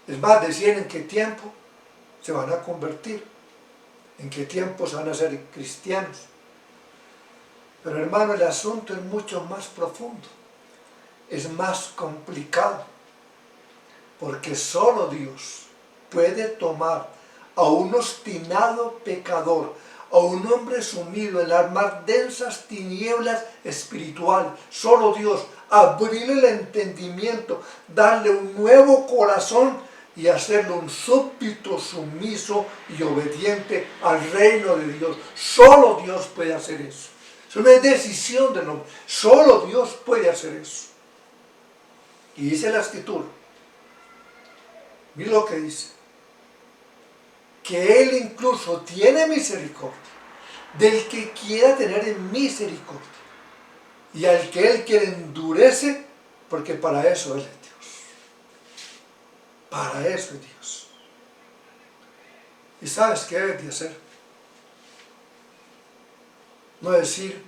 Es más, decían en qué tiempo se van a convertir, en qué tiempo se van a ser cristianos. Pero hermano, el asunto es mucho más profundo, es más complicado, porque solo Dios puede tomar a un obstinado pecador, a un hombre sumido en las más densas tinieblas espirituales. Solo Dios, abrirle el entendimiento, darle un nuevo corazón y hacerlo un súbdito sumiso y obediente al reino de Dios. Solo Dios puede hacer eso. Es una decisión del hombre. Solo Dios puede hacer eso. Y dice la Escritura, mira lo que dice, que Él incluso tiene misericordia del que quiera tener misericordia, y al que Él quiere endurece, porque para eso Él es Dios. Para eso es Dios. ¿Y sabes qué debes de hacer? No decir,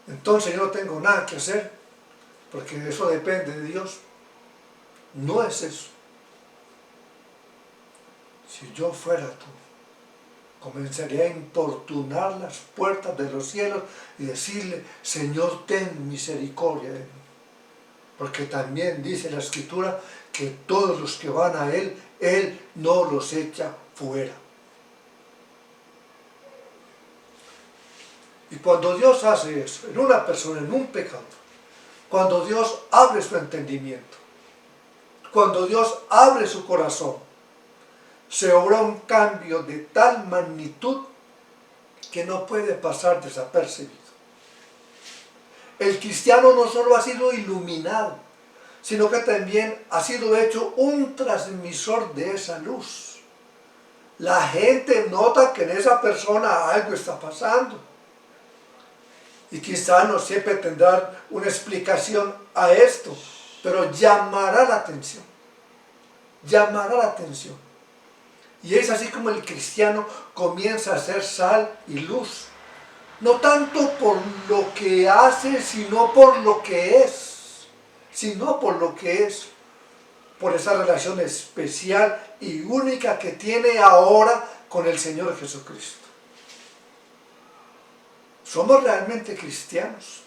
entonces yo no tengo nada que hacer, porque eso depende de Dios. No es eso. Si yo fuera tú, comenzaría a importunar las puertas de los cielos y decirle, Señor, ten misericordia de mí. Porque también dice la Escritura que todos los que van a Él, Él no los echa fuera. Y cuando Dios hace eso, en una persona, en un pecador, cuando Dios abre su entendimiento, cuando Dios abre su corazón, se obra un cambio de tal magnitud que no puede pasar desapercibido. El cristiano no solo ha sido iluminado, sino que también ha sido hecho un transmisor de esa luz. La gente nota que en esa persona algo está pasando. Y quizá no siempre tendrán una explicación a esto, pero llamará la atención. Llamará la atención. Y es así como el cristiano comienza a ser sal y luz. No tanto por lo que hace, sino por lo que es. Sino por lo que es. Por esa relación especial y única que tiene ahora con el Señor Jesucristo. ¿Somos realmente cristianos?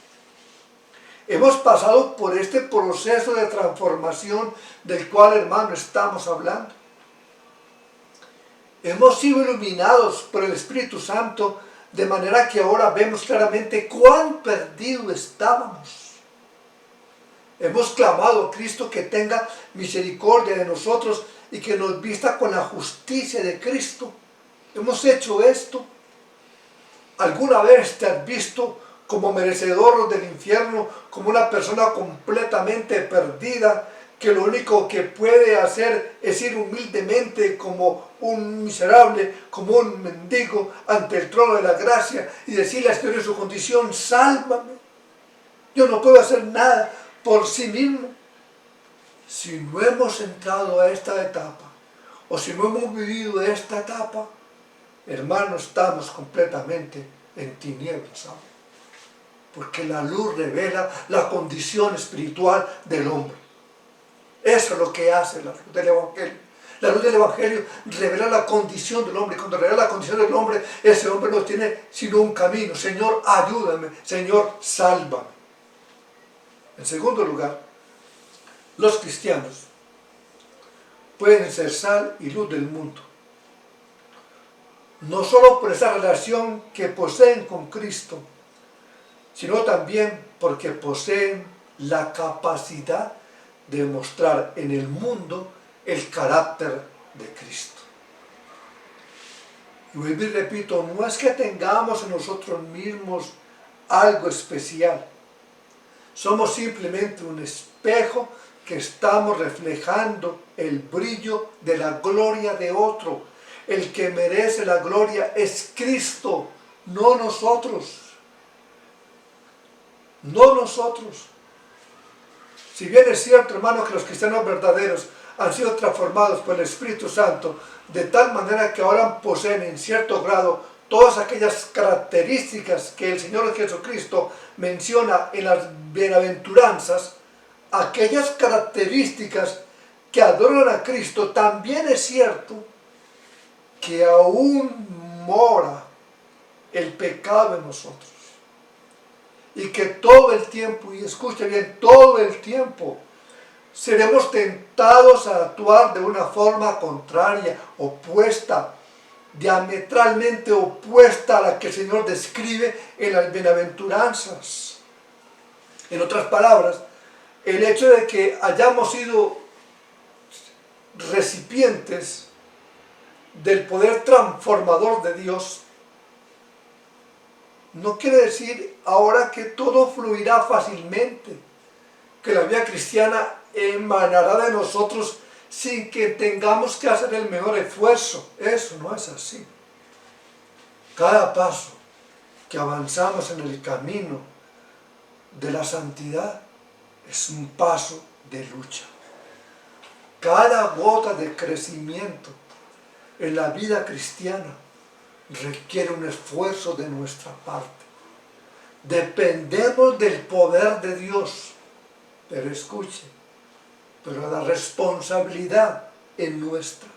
Hemos pasado por este proceso de transformación del cual, hermano, estamos hablando. Hemos sido iluminados por el Espíritu Santo de manera que ahora vemos claramente cuán perdidos estábamos. Hemos clamado a Cristo que tenga misericordia de nosotros y que nos vista con la justicia de Cristo. Hemos hecho esto. ¿Alguna vez te has visto como merecedor del infierno, como una persona completamente perdida, que lo único que puede hacer es ir humildemente como un miserable, como un mendigo ante el trono de la gracia y decirle a Dios en su condición, sálvame? Yo no puedo hacer nada por sí mismo. Si no hemos entrado a esta etapa, o si no hemos vivido esta etapa, hermano, estamos completamente en tinieblas ahora. Porque la luz revela la condición espiritual del hombre. Eso es lo que hace la luz del Evangelio. La luz del Evangelio revela la condición del hombre. Y cuando revela la condición del hombre, ese hombre no tiene sino un camino. Señor, ayúdame. Señor, sálvame. En segundo lugar, los cristianos pueden ser sal y luz del mundo. No solo por esa relación que poseen con Cristo, sino también porque poseen la capacidad de mostrar en el mundo el carácter de Cristo. Y vuelvo y repito, no es que tengamos en nosotros mismos algo especial. Somos simplemente un espejo que estamos reflejando el brillo de la gloria de otro. El que merece la gloria es Cristo, no nosotros. No nosotros. Si bien es cierto, hermano, que los cristianos verdaderos han sido transformados por el Espíritu Santo de tal manera que ahora poseen en cierto grado todas aquellas características que el Señor Jesucristo menciona en las bienaventuranzas, aquellas características que adoran a Cristo, también es cierto que aún mora el pecado en nosotros. Y que todo el tiempo, y escuche bien, todo el tiempo, seremos tentados a actuar de una forma contraria, opuesta diametralmente opuesta a la que el Señor describe en las bienaventuranzas. En otras palabras, el hecho de que hayamos sido recipientes del poder transformador de Dios no quiere decir ahora que todo fluirá fácilmente, que la vida cristiana emanará de nosotros sin que tengamos que hacer el mejor esfuerzo. Eso no es así. Cada paso que avanzamos en el camino de la santidad es un paso de lucha. Cada gota de crecimiento en la vida cristiana requiere un esfuerzo de nuestra parte. Dependemos del poder de Dios, pero escuche, pero la responsabilidad es nuestra.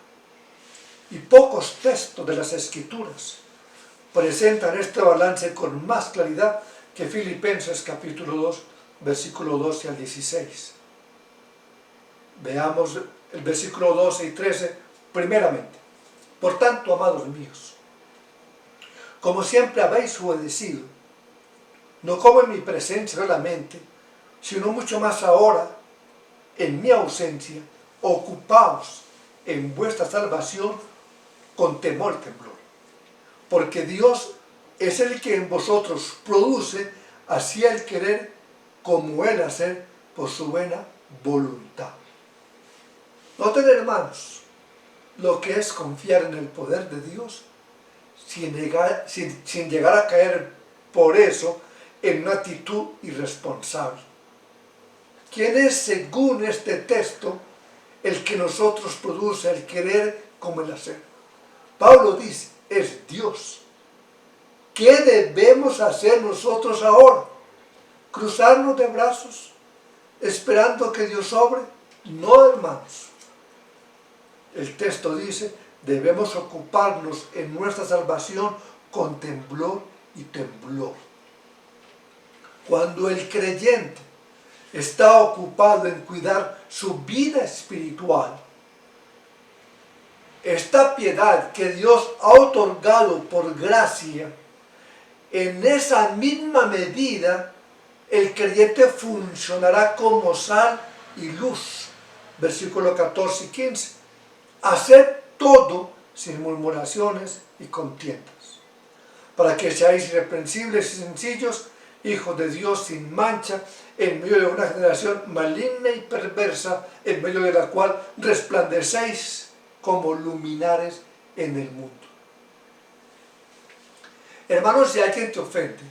Y pocos textos de las Escrituras presentan este balance con más claridad que Filipenses capítulo 2, versículo 12 al 16. Veamos el versículo 12 y 13 primeramente. Por tanto, amados míos, como siempre habéis obedecido, no como en mi presencia solamente, sino mucho más ahora, en mi ausencia, ocupaos en vuestra salvación con temor y temblor. Porque Dios es el que en vosotros produce así el querer como el hacer por su buena voluntad. Noten, hermanos, lo que es confiar en el poder de Dios sin llegar a caer por eso en una actitud irresponsable. ¿Quién es, según este texto, el que nosotros produce el querer como el hacer? Pablo dice, es Dios. ¿Qué debemos hacer nosotros ahora? ¿Cruzarnos de brazos esperando que Dios obre? No, hermanos. El texto dice, debemos ocuparnos en nuestra salvación con temblor y temblor. Cuando el creyente está ocupado en cuidar su vida espiritual, esta piedad que Dios ha otorgado por gracia, en esa misma medida el creyente funcionará como sal y luz. Versículo 14 y 15. Haced todo sin murmuraciones y contiendas, para que seáis irreprensibles y sencillos, hijos de Dios sin mancha, en medio de una generación maligna y perversa, en medio de la cual resplandecéis como luminares en el mundo. Hermanos, si alguien te ofende,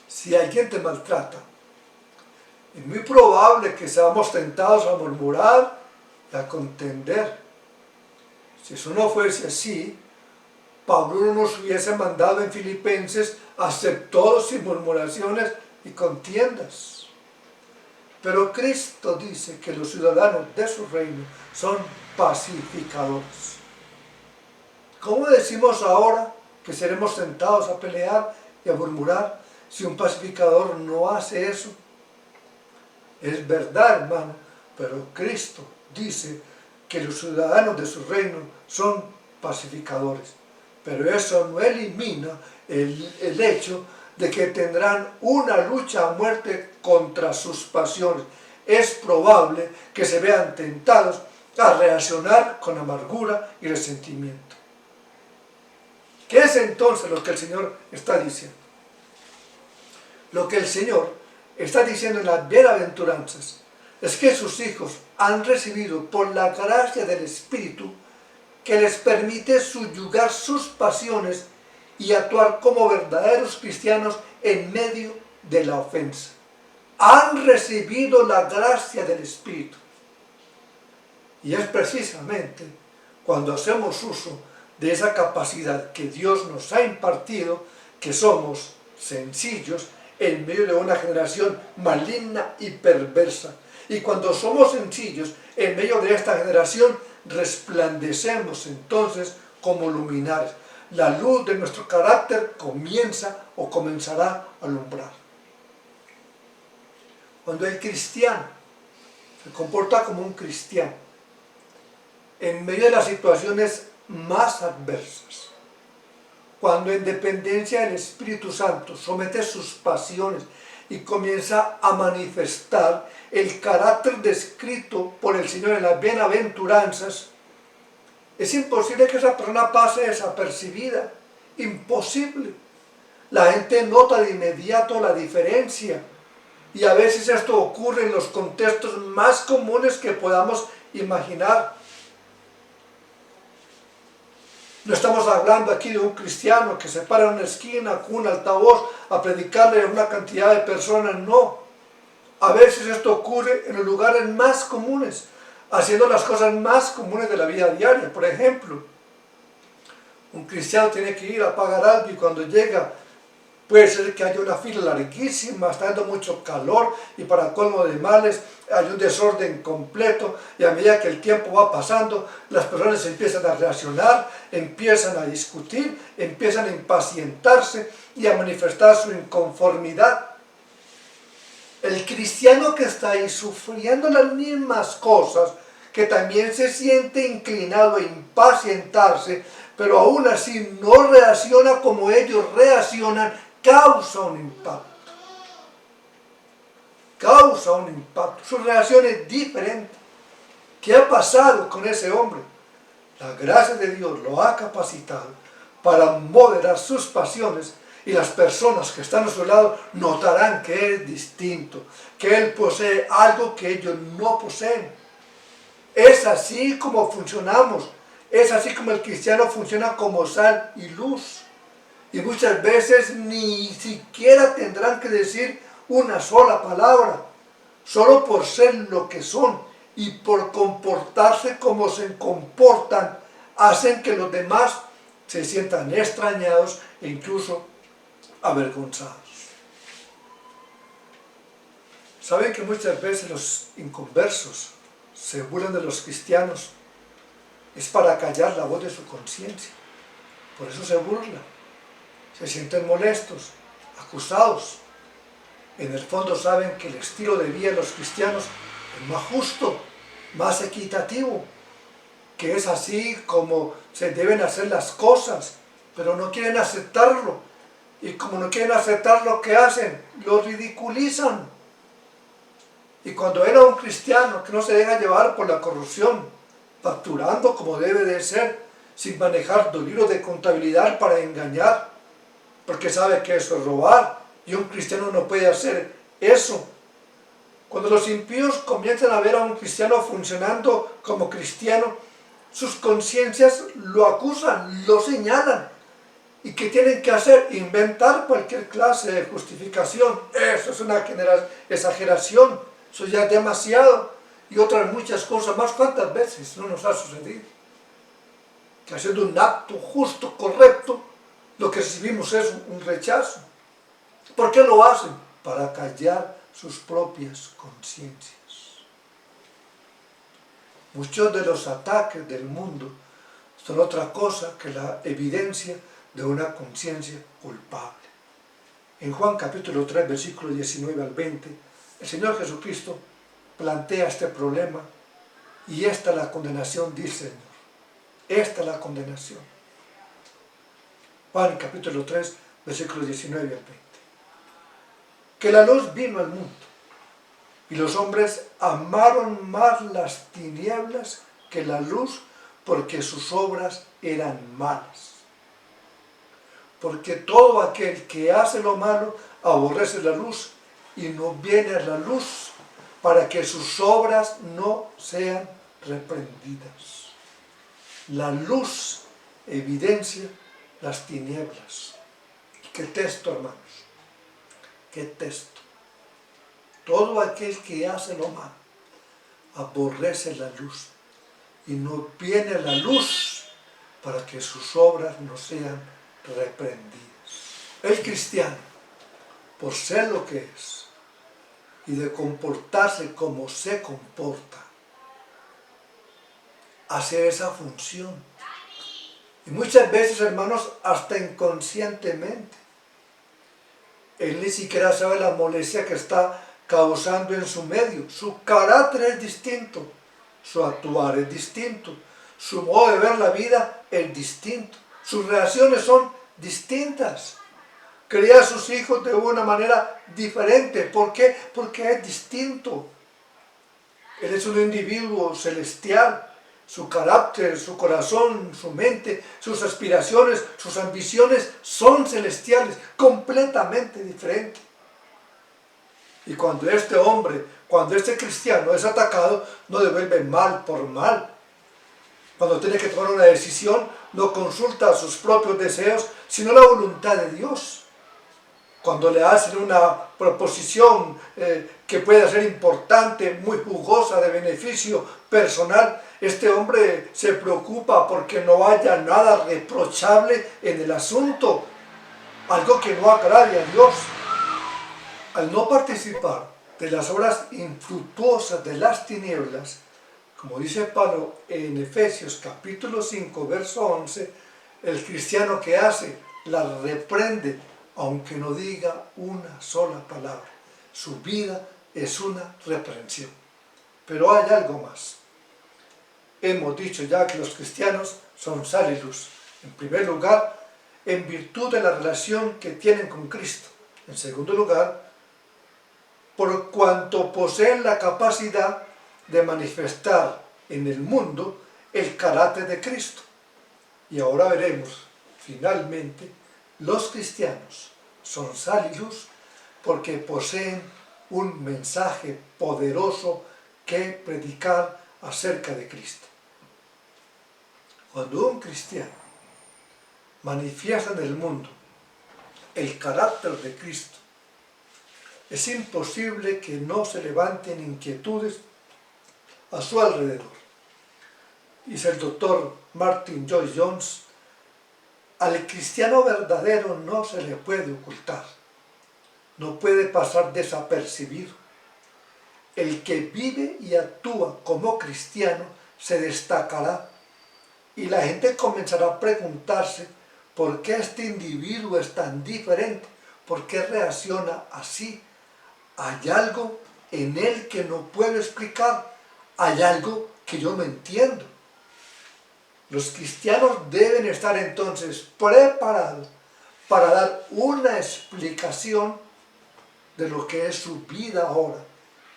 si alguien te maltrata, es muy probable que seamos tentados a murmurar y a contender. Si eso no fuese así, Pablo no nos hubiese mandado en Filipenses a hacer todo sin murmuraciones y contiendas. Pero Cristo dice que los ciudadanos de su reino son pacificadores. ¿Cómo decimos ahora que seremos tentados a pelear y a murmurar si un pacificador no hace eso? Es verdad, hermano, pero Cristo dice que los ciudadanos de su reino son pacificadores. Pero eso no elimina el hecho de que tendrán una lucha a muerte contra sus pasiones. Es probable que se vean tentados a reaccionar con amargura y resentimiento. ¿Qué es entonces lo que el Señor está diciendo? Lo que el Señor está diciendo en las bienaventuranzas es que sus hijos han recibido por la gracia del Espíritu que les permite subyugar sus pasiones y actuar como verdaderos cristianos en medio de la ofensa. Han recibido la gracia del Espíritu. Y es precisamente cuando hacemos uso de esa capacidad que Dios nos ha impartido que somos sencillos en medio de una generación maligna y perversa. Y cuando somos sencillos en medio de esta generación, resplandecemos entonces como luminares. La luz de nuestro carácter comienza o comenzará a alumbrar. Cuando el cristiano se comporta como un cristiano, en medio de las situaciones más adversas, cuando en dependencia del Espíritu Santo somete sus pasiones y comienza a manifestar el carácter descrito por el Señor en las bienaventuranzas, es imposible que esa persona pase desapercibida. Imposible. La gente nota de inmediato la diferencia. Y a veces esto ocurre en los contextos más comunes que podamos imaginar. No estamos hablando aquí de un cristiano que se para en una esquina con un altavoz a predicarle a una cantidad de personas, no. A veces esto ocurre en los lugares más comunes, haciendo las cosas más comunes de la vida diaria. Por ejemplo, un cristiano tiene que ir a pagar algo y cuando llega puede ser que haya una fila larguísima, está dando mucho calor y para colmo de males hay un desorden completo y a medida que el tiempo va pasando las personas empiezan a reaccionar, empiezan a discutir, empiezan a impacientarse y a manifestar su inconformidad. El cristiano que está ahí sufriendo las mismas cosas, que también se siente inclinado a impacientarse, pero aún así no reacciona como ellos reaccionan, causa un impacto. Causa un impacto. Su reacción es diferente. ¿Qué ha pasado con ese hombre? La gracia de Dios lo ha capacitado para moderar sus pasiones y las personas que están a su lado notarán que es distinto, que él posee algo que ellos no poseen. Es así como funcionamos. Es así como el cristiano funciona como sal y luz. Y muchas veces ni siquiera tendrán que decir una sola palabra, solo por ser lo que son y por comportarse como se comportan, hacen que los demás se sientan extrañados e incluso avergonzados. ¿Saben que muchas veces los inconversos se burlan de los cristianos? Es para callar la voz de su conciencia. Por eso se burlan. Se sienten molestos, acusados. En el fondo saben que el estilo de vida de los cristianos es más justo, más equitativo, que es así como se deben hacer las cosas, pero no quieren aceptarlo. Y como no quieren aceptar lo que hacen, lo ridiculizan. Y cuando era un cristiano que no se deja llevar por la corrupción, facturando como debe de ser, sin manejar libros de contabilidad para engañar, porque sabe que eso es robar, y un cristiano no puede hacer eso. Cuando los impíos comienzan a ver a un cristiano funcionando como cristiano, sus conciencias lo acusan, lo señalan. ¿Y qué tienen que hacer? Inventar cualquier clase de justificación. Eso es una exageración, eso ya es demasiado. Y otras muchas cosas más. ¿Cuántas veces no nos ha sucedido? Que haciendo un acto justo, correcto, lo que recibimos es un rechazo. ¿Por qué lo hacen? Para callar sus propias conciencias. Muchos de los ataques del mundo son otra cosa que la evidencia de una conciencia culpable. En Juan capítulo 3, versículos 19 al 20, el Señor Jesucristo plantea este problema y esta es la condenación, dice el Señor. Esta es la condenación. Juan capítulo 3, versículos 19 al 20. Que la luz vino al mundo y los hombres amaron más las tinieblas que la luz porque sus obras eran malas. Porque todo aquel que hace lo malo aborrece la luz y no viene a la luz para que sus obras no sean reprendidas. La luz evidencia las tinieblas. ¿Qué texto, hermanos? ¿Qué texto? Todo aquel que hace lo malo aborrece la luz y no viene a la luz para que sus obras no sean reprendidas. El cristiano, por ser lo que es y de comportarse como se comporta, hace esa función. Y muchas veces, hermanos, hasta inconscientemente, él ni siquiera sabe la molestia que está causando en su medio. Su carácter es distinto, su actuar es distinto, su modo de ver la vida es distinto, sus reacciones son distintas. Cría a sus hijos de una manera diferente. ¿Por qué? Porque es distinto. Él es un individuo celestial. Su carácter, su corazón, su mente, sus aspiraciones, sus ambiciones son celestiales, completamente diferentes. Y cuando este hombre, cuando este cristiano es atacado, no devuelve mal por mal. Cuando tiene que tomar una decisión, no consulta sus propios deseos, sino la voluntad de Dios. Cuando le hacen una proposición que pueda ser importante, muy jugosa, de beneficio personal, este hombre se preocupa porque no haya nada reprochable en el asunto, algo que no agrade a Dios. Al no participar de las obras infructuosas de las tinieblas, como dice Pablo en Efesios capítulo 5, verso 11, el cristiano que hace, la reprende, aunque no diga una sola palabra. Su vida es una reprensión. Pero hay algo más. Hemos dicho ya que los cristianos son sal y luz. En primer lugar, en virtud de la relación que tienen con Cristo. En segundo lugar, por cuanto poseen la capacidad de manifestar en el mundo el carácter de Cristo. Y ahora veremos, finalmente, los cristianos son sal y luz porque poseen un mensaje poderoso que predicar acerca de Cristo. Cuando un cristiano manifiesta en el mundo el carácter de Cristo, es imposible que no se levanten inquietudes a su alrededor. Dice el doctor Martin Lloyd-Jones, al cristiano verdadero no se le puede ocultar, no puede pasar desapercibido. El que vive y actúa como cristiano se destacará y la gente comenzará a preguntarse por qué este individuo es tan diferente, por qué reacciona así. Hay algo en él que no puedo explicar, hay algo que yo no entiendo. Los cristianos deben estar entonces preparados para dar una explicación de lo que es su vida ahora,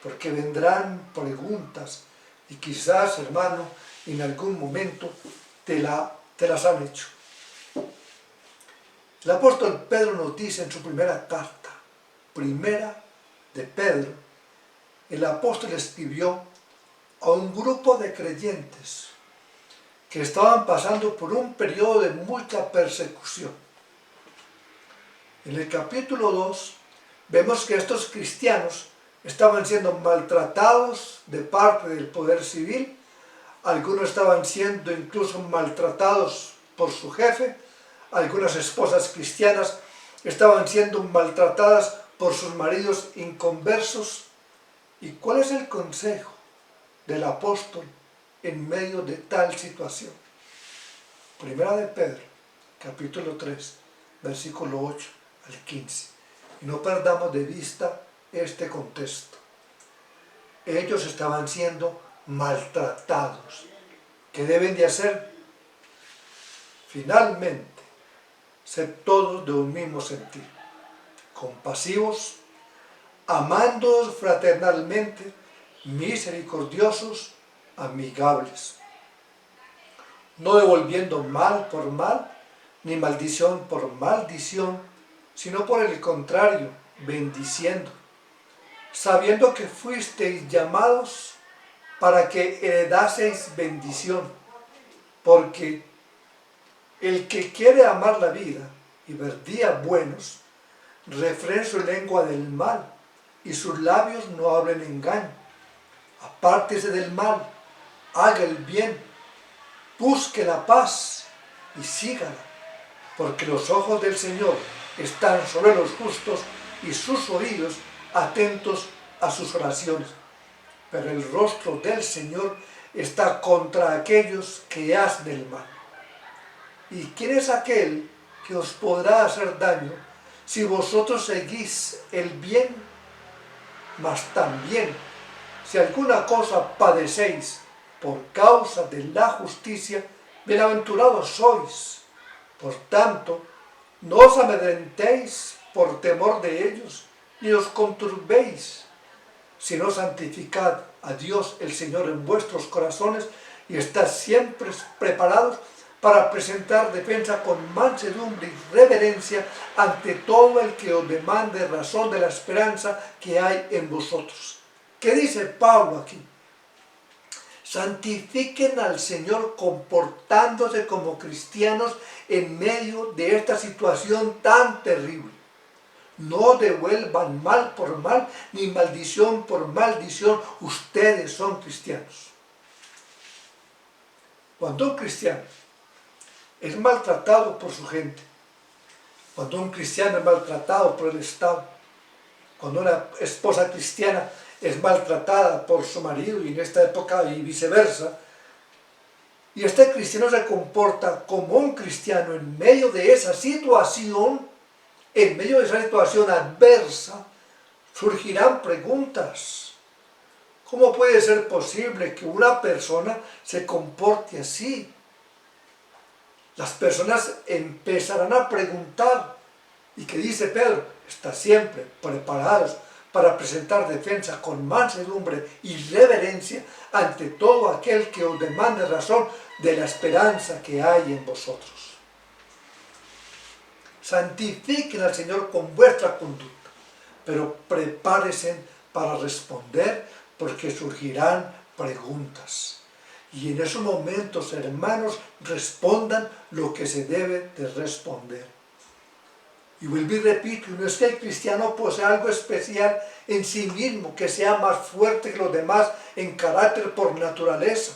porque vendrán preguntas y quizás, hermano, en algún momento te las han hecho. El apóstol Pedro nos dice en su primera carta, primera de Pedro, el apóstol escribió a un grupo de creyentes que estaban pasando por un periodo de mucha persecución. En el capítulo 2 vemos que estos cristianos estaban siendo maltratados de parte del poder civil, algunos estaban siendo incluso maltratados por su jefe, algunas esposas cristianas estaban siendo maltratadas por sus maridos inconversos. ¿Y cuál es el consejo del apóstol en medio de tal situación? Primera de Pedro, capítulo 3, versículo 8 al 15. Y no perdamos de vista este contexto. Ellos estaban siendo maltratados. ¿Qué deben de hacer? Finalmente, ser todos de un mismo sentir, compasivos, amándoos fraternalmente, misericordiosos, amigables, no devolviendo mal por mal, ni maldición por maldición, sino por el contrario, bendiciendo, sabiendo que fuisteis llamados para que heredaseis bendición, porque el que quiere amar la vida y ver días buenos, refrene su lengua del mal, y sus labios no hablen engaño. Apártese del mal, haga el bien, busque la paz y sígala, porque los ojos del Señor están sobre los justos y sus oídos atentos a sus oraciones. Pero el rostro del Señor está contra aquellos que hacen el mal. ¿Y quién es aquel que os podrá hacer daño si vosotros seguís el bien? Mas también, si alguna cosa padecéis por causa de la justicia, bienaventurados sois. Por tanto, No os amedrentéis por temor de ellos, ni os conturbéis, sino santificad a Dios el Señor en vuestros corazones y estad siempre preparados para presentar defensa con mansedumbre y reverencia ante todo el que os demande razón de la esperanza que hay en vosotros. ¿Qué dice Pablo aquí? Santifiquen al Señor comportándose como cristianos en medio de esta situación tan terrible. No devuelvan mal por mal, ni maldición por maldición. Ustedes son cristianos. Cuando un cristiano es maltratado por su gente, cuando un cristiano es maltratado por el Estado, cuando una esposa cristiana es maltratada por su marido, y en esta época y viceversa, y este cristiano se comporta como un cristiano en medio de esa situación, en medio de esa situación adversa, surgirán preguntas. ¿Cómo puede ser posible que una persona se comporte así? Las personas empezarán a preguntar. ¿Y qué dice Pedro? Está siempre preparados para presentar defensa con mansedumbre y reverencia ante todo aquel que os demande razón de la esperanza que hay en vosotros. Santifiquen al Señor con vuestra conducta, pero prepárense para responder, porque surgirán preguntas. Y en esos momentos, hermanos, respondan lo que se debe de responder. Y vuelvo y repito, no es que el cristiano posea algo especial en sí mismo, que sea más fuerte que los demás en carácter por naturaleza.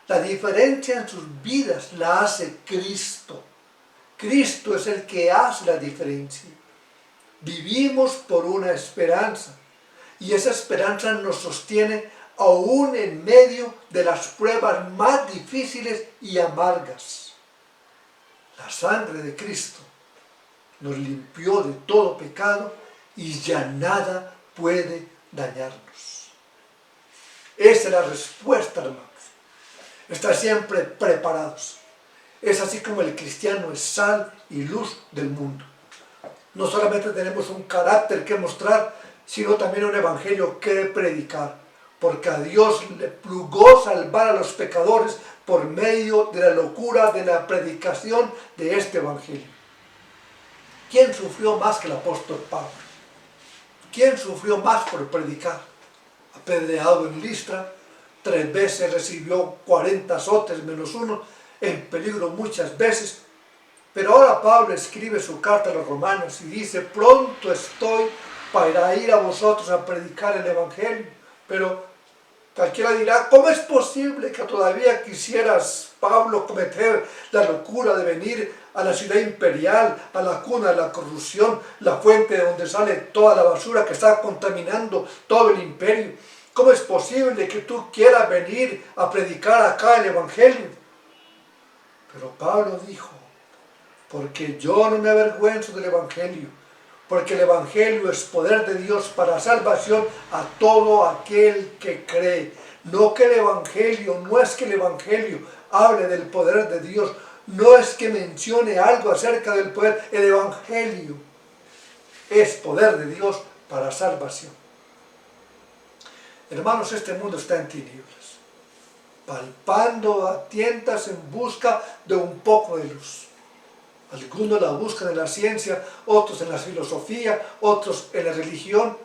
La diferencia en sus vidas la hace Cristo. Cristo es el que hace la diferencia. Vivimos por una esperanza, y esa esperanza nos sostiene aún en medio de las pruebas más difíciles y amargas. La sangre de Cristo nos limpió de todo pecado y ya nada puede dañarnos. Esa es la respuesta, hermanos. Estar siempre preparados. Es así como el cristiano es sal y luz del mundo. No solamente tenemos un carácter que mostrar, sino también un evangelio que predicar, porque a Dios le plugó salvar a los pecadores por medio de la locura de la predicación de este evangelio. ¿Quién sufrió más que el apóstol Pablo? ¿Quién sufrió más por predicar? Apedreado en Listra, 3 veces recibió 40 azotes menos uno, en peligro muchas veces. Pero ahora Pablo escribe su carta a los romanos y dice: pronto estoy para ir a vosotros a predicar el evangelio. Pero cualquiera dirá: ¿cómo es posible que todavía quisieras, Pablo, cometer la locura de venir a la ciudad imperial, a la cuna de la corrupción, la fuente de donde sale toda la basura que está contaminando todo el imperio? ¿Cómo es posible que tú quieras venir a predicar acá el evangelio? Pero Pablo dijo: porque yo no me avergüenzo del evangelio, porque el evangelio es poder de Dios para salvación a todo aquel que cree. No que el evangelio, no es que el evangelio hable del poder de Dios, no es que mencione algo acerca del poder. El evangelio es poder de Dios para salvación. Hermanos, este mundo está en tinieblas, palpando a tientas en busca de un poco de luz. Algunos la buscan en la ciencia, otros en la filosofía, otros en la religión.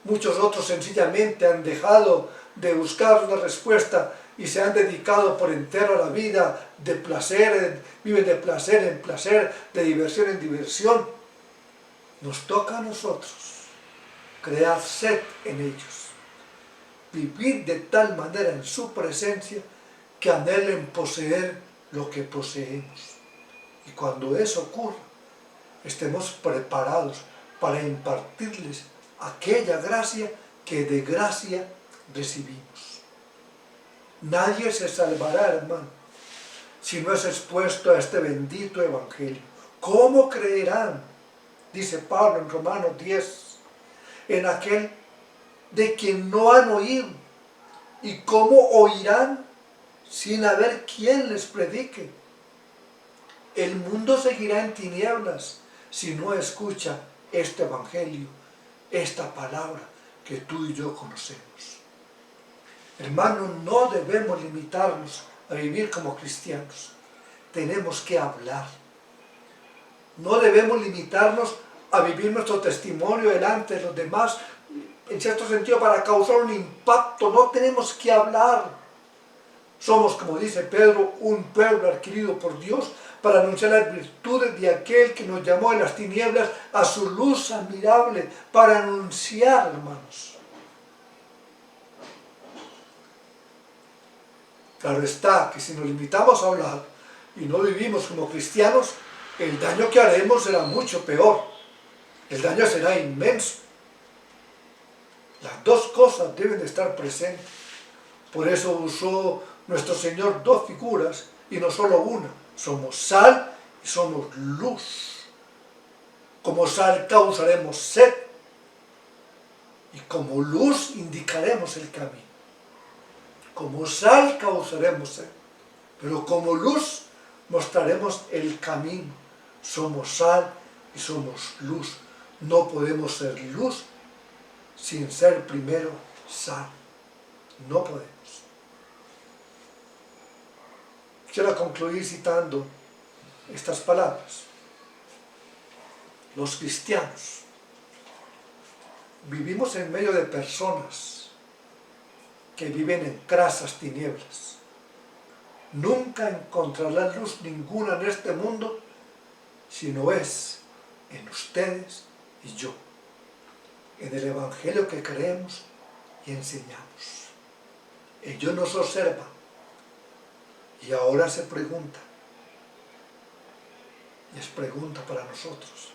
Muchos otros sencillamente han dejado de buscar una respuesta y se han dedicado por entero a la vida de placer, viven de placer en placer, de diversión en diversión. Nos toca a nosotros crear sed en ellos, vivir de tal manera en su presencia que anhelen poseer lo que poseemos. Y cuando eso ocurra, estemos preparados para impartirles aquella gracia que de gracia recibimos. Nadie se salvará, hermano, si no es expuesto a este bendito evangelio. ¿Cómo creerán? Dice Pablo en Romanos 10, en aquel de quien no han oído. ¿Y cómo oirán sin haber quien les predique? El mundo seguirá en tinieblas, si no escucha este evangelio, esta palabra que tú y yo conocemos. Hermanos, no debemos limitarnos a vivir como cristianos. Tenemos que hablar. No debemos limitarnos a vivir nuestro testimonio delante de los demás, en cierto sentido para causar un impacto. No tenemos que hablar. Somos, como dice Pedro, un pueblo adquirido por Dios para anunciar las virtudes de aquel que nos llamó de las tinieblas a su luz admirable, para anunciar, hermanos. Claro está que si nos limitamos a hablar y no vivimos como cristianos, el daño que haremos será mucho peor. El daño será inmenso. Las dos cosas deben de estar presentes. Por eso usó nuestro Señor dos figuras y no solo una. Somos sal y somos luz. Como sal causaremos sed y como luz indicaremos el camino. Como sal causaremos sed, pero como luz mostraremos el camino. Somos sal y somos luz. No podemos ser luz sin ser primero sal. No podemos. Quiero concluir citando estas palabras. Los cristianos vivimos en medio de personas que viven en crasas tinieblas. Nunca encontrarán luz ninguna en este mundo si no es en ustedes y yo, en el evangelio que creemos y enseñamos. Ellos nos observan y ahora se pregunta, y es pregunta para nosotros: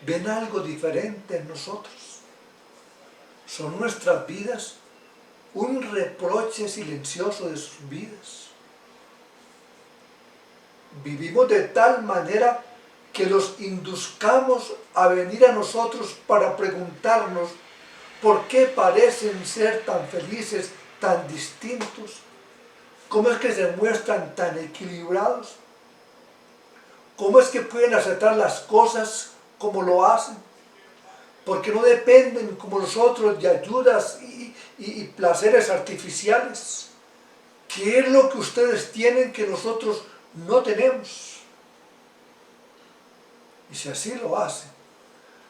¿ven algo diferente en nosotros? ¿Son nuestras vidas un reproche silencioso de sus vidas? Vivimos de tal manera que los induzcamos a venir a nosotros para preguntarnos por qué parecen ser tan felices, tan distintos. ¿Cómo es que se muestran tan equilibrados? ¿Cómo es que pueden aceptar las cosas como lo hacen? Porque no dependen como nosotros de ayudas y placeres artificiales. ¿Qué es lo que ustedes tienen que nosotros no tenemos? Y si así lo hacen,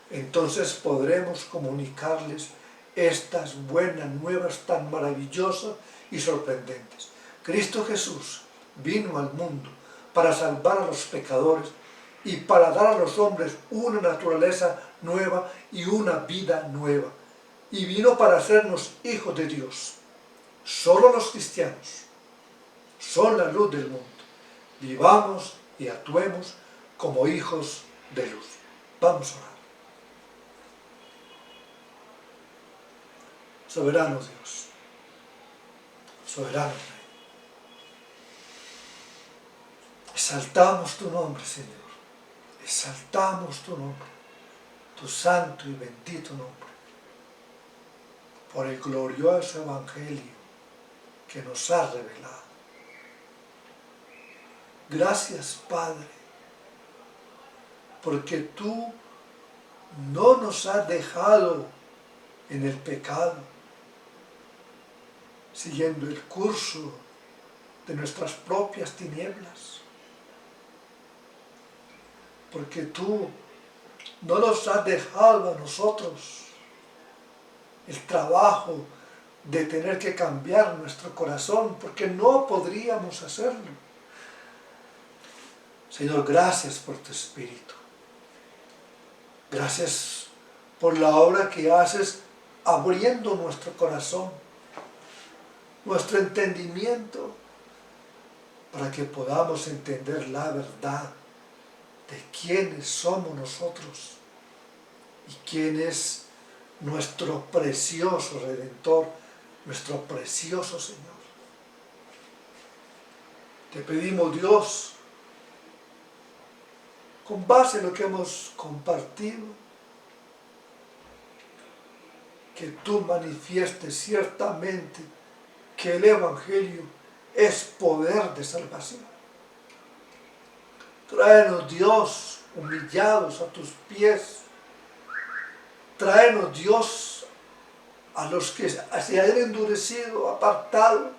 entonces podremos comunicarles estas buenas nuevas tan maravillosas y sorprendentes. Cristo Jesús vino al mundo para salvar a los pecadores y para dar a los hombres una naturaleza nueva y una vida nueva. Y vino para hacernos hijos de Dios. Solo los cristianos son la luz del mundo. Vivamos y actuemos como hijos de luz. Vamos a orar. Soberano Dios, soberano Rey, exaltamos tu nombre, Señor, exaltamos tu nombre, tu santo y bendito nombre, por el glorioso evangelio que nos has revelado. Gracias, Padre, porque tú no nos has dejado en el pecado, siguiendo el curso de nuestras propias tinieblas, porque tú no nos has dejado a nosotros el trabajo de tener que cambiar nuestro corazón, porque no podríamos hacerlo. Señor, gracias por tu Espíritu. Gracias por la obra que haces abriendo nuestro corazón, nuestro entendimiento, para que podamos entender la verdad de quiénes somos nosotros y quién es nuestro precioso Redentor, nuestro precioso Señor. Te pedimos, Dios, con base en lo que hemos compartido, que tú manifiestes ciertamente que el Evangelio es poder de salvación. Tráenos, Dios, humillados a tus pies. Tráenos, Dios, a los que se hayan endurecido, apartado,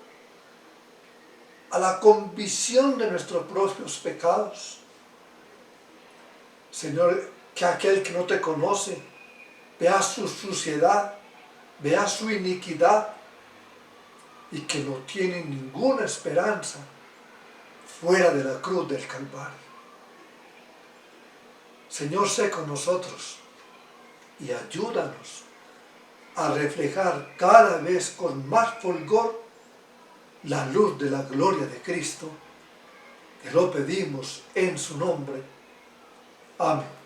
a la convicción de nuestros propios pecados. Señor, que aquel que no te conoce vea su suciedad, vea su iniquidad y que no tiene ninguna esperanza fuera de la cruz del Calvario. Señor, sé con nosotros y ayúdanos a reflejar cada vez con más fulgor la luz de la gloria de Cristo. Te lo pedimos en su nombre. Amén.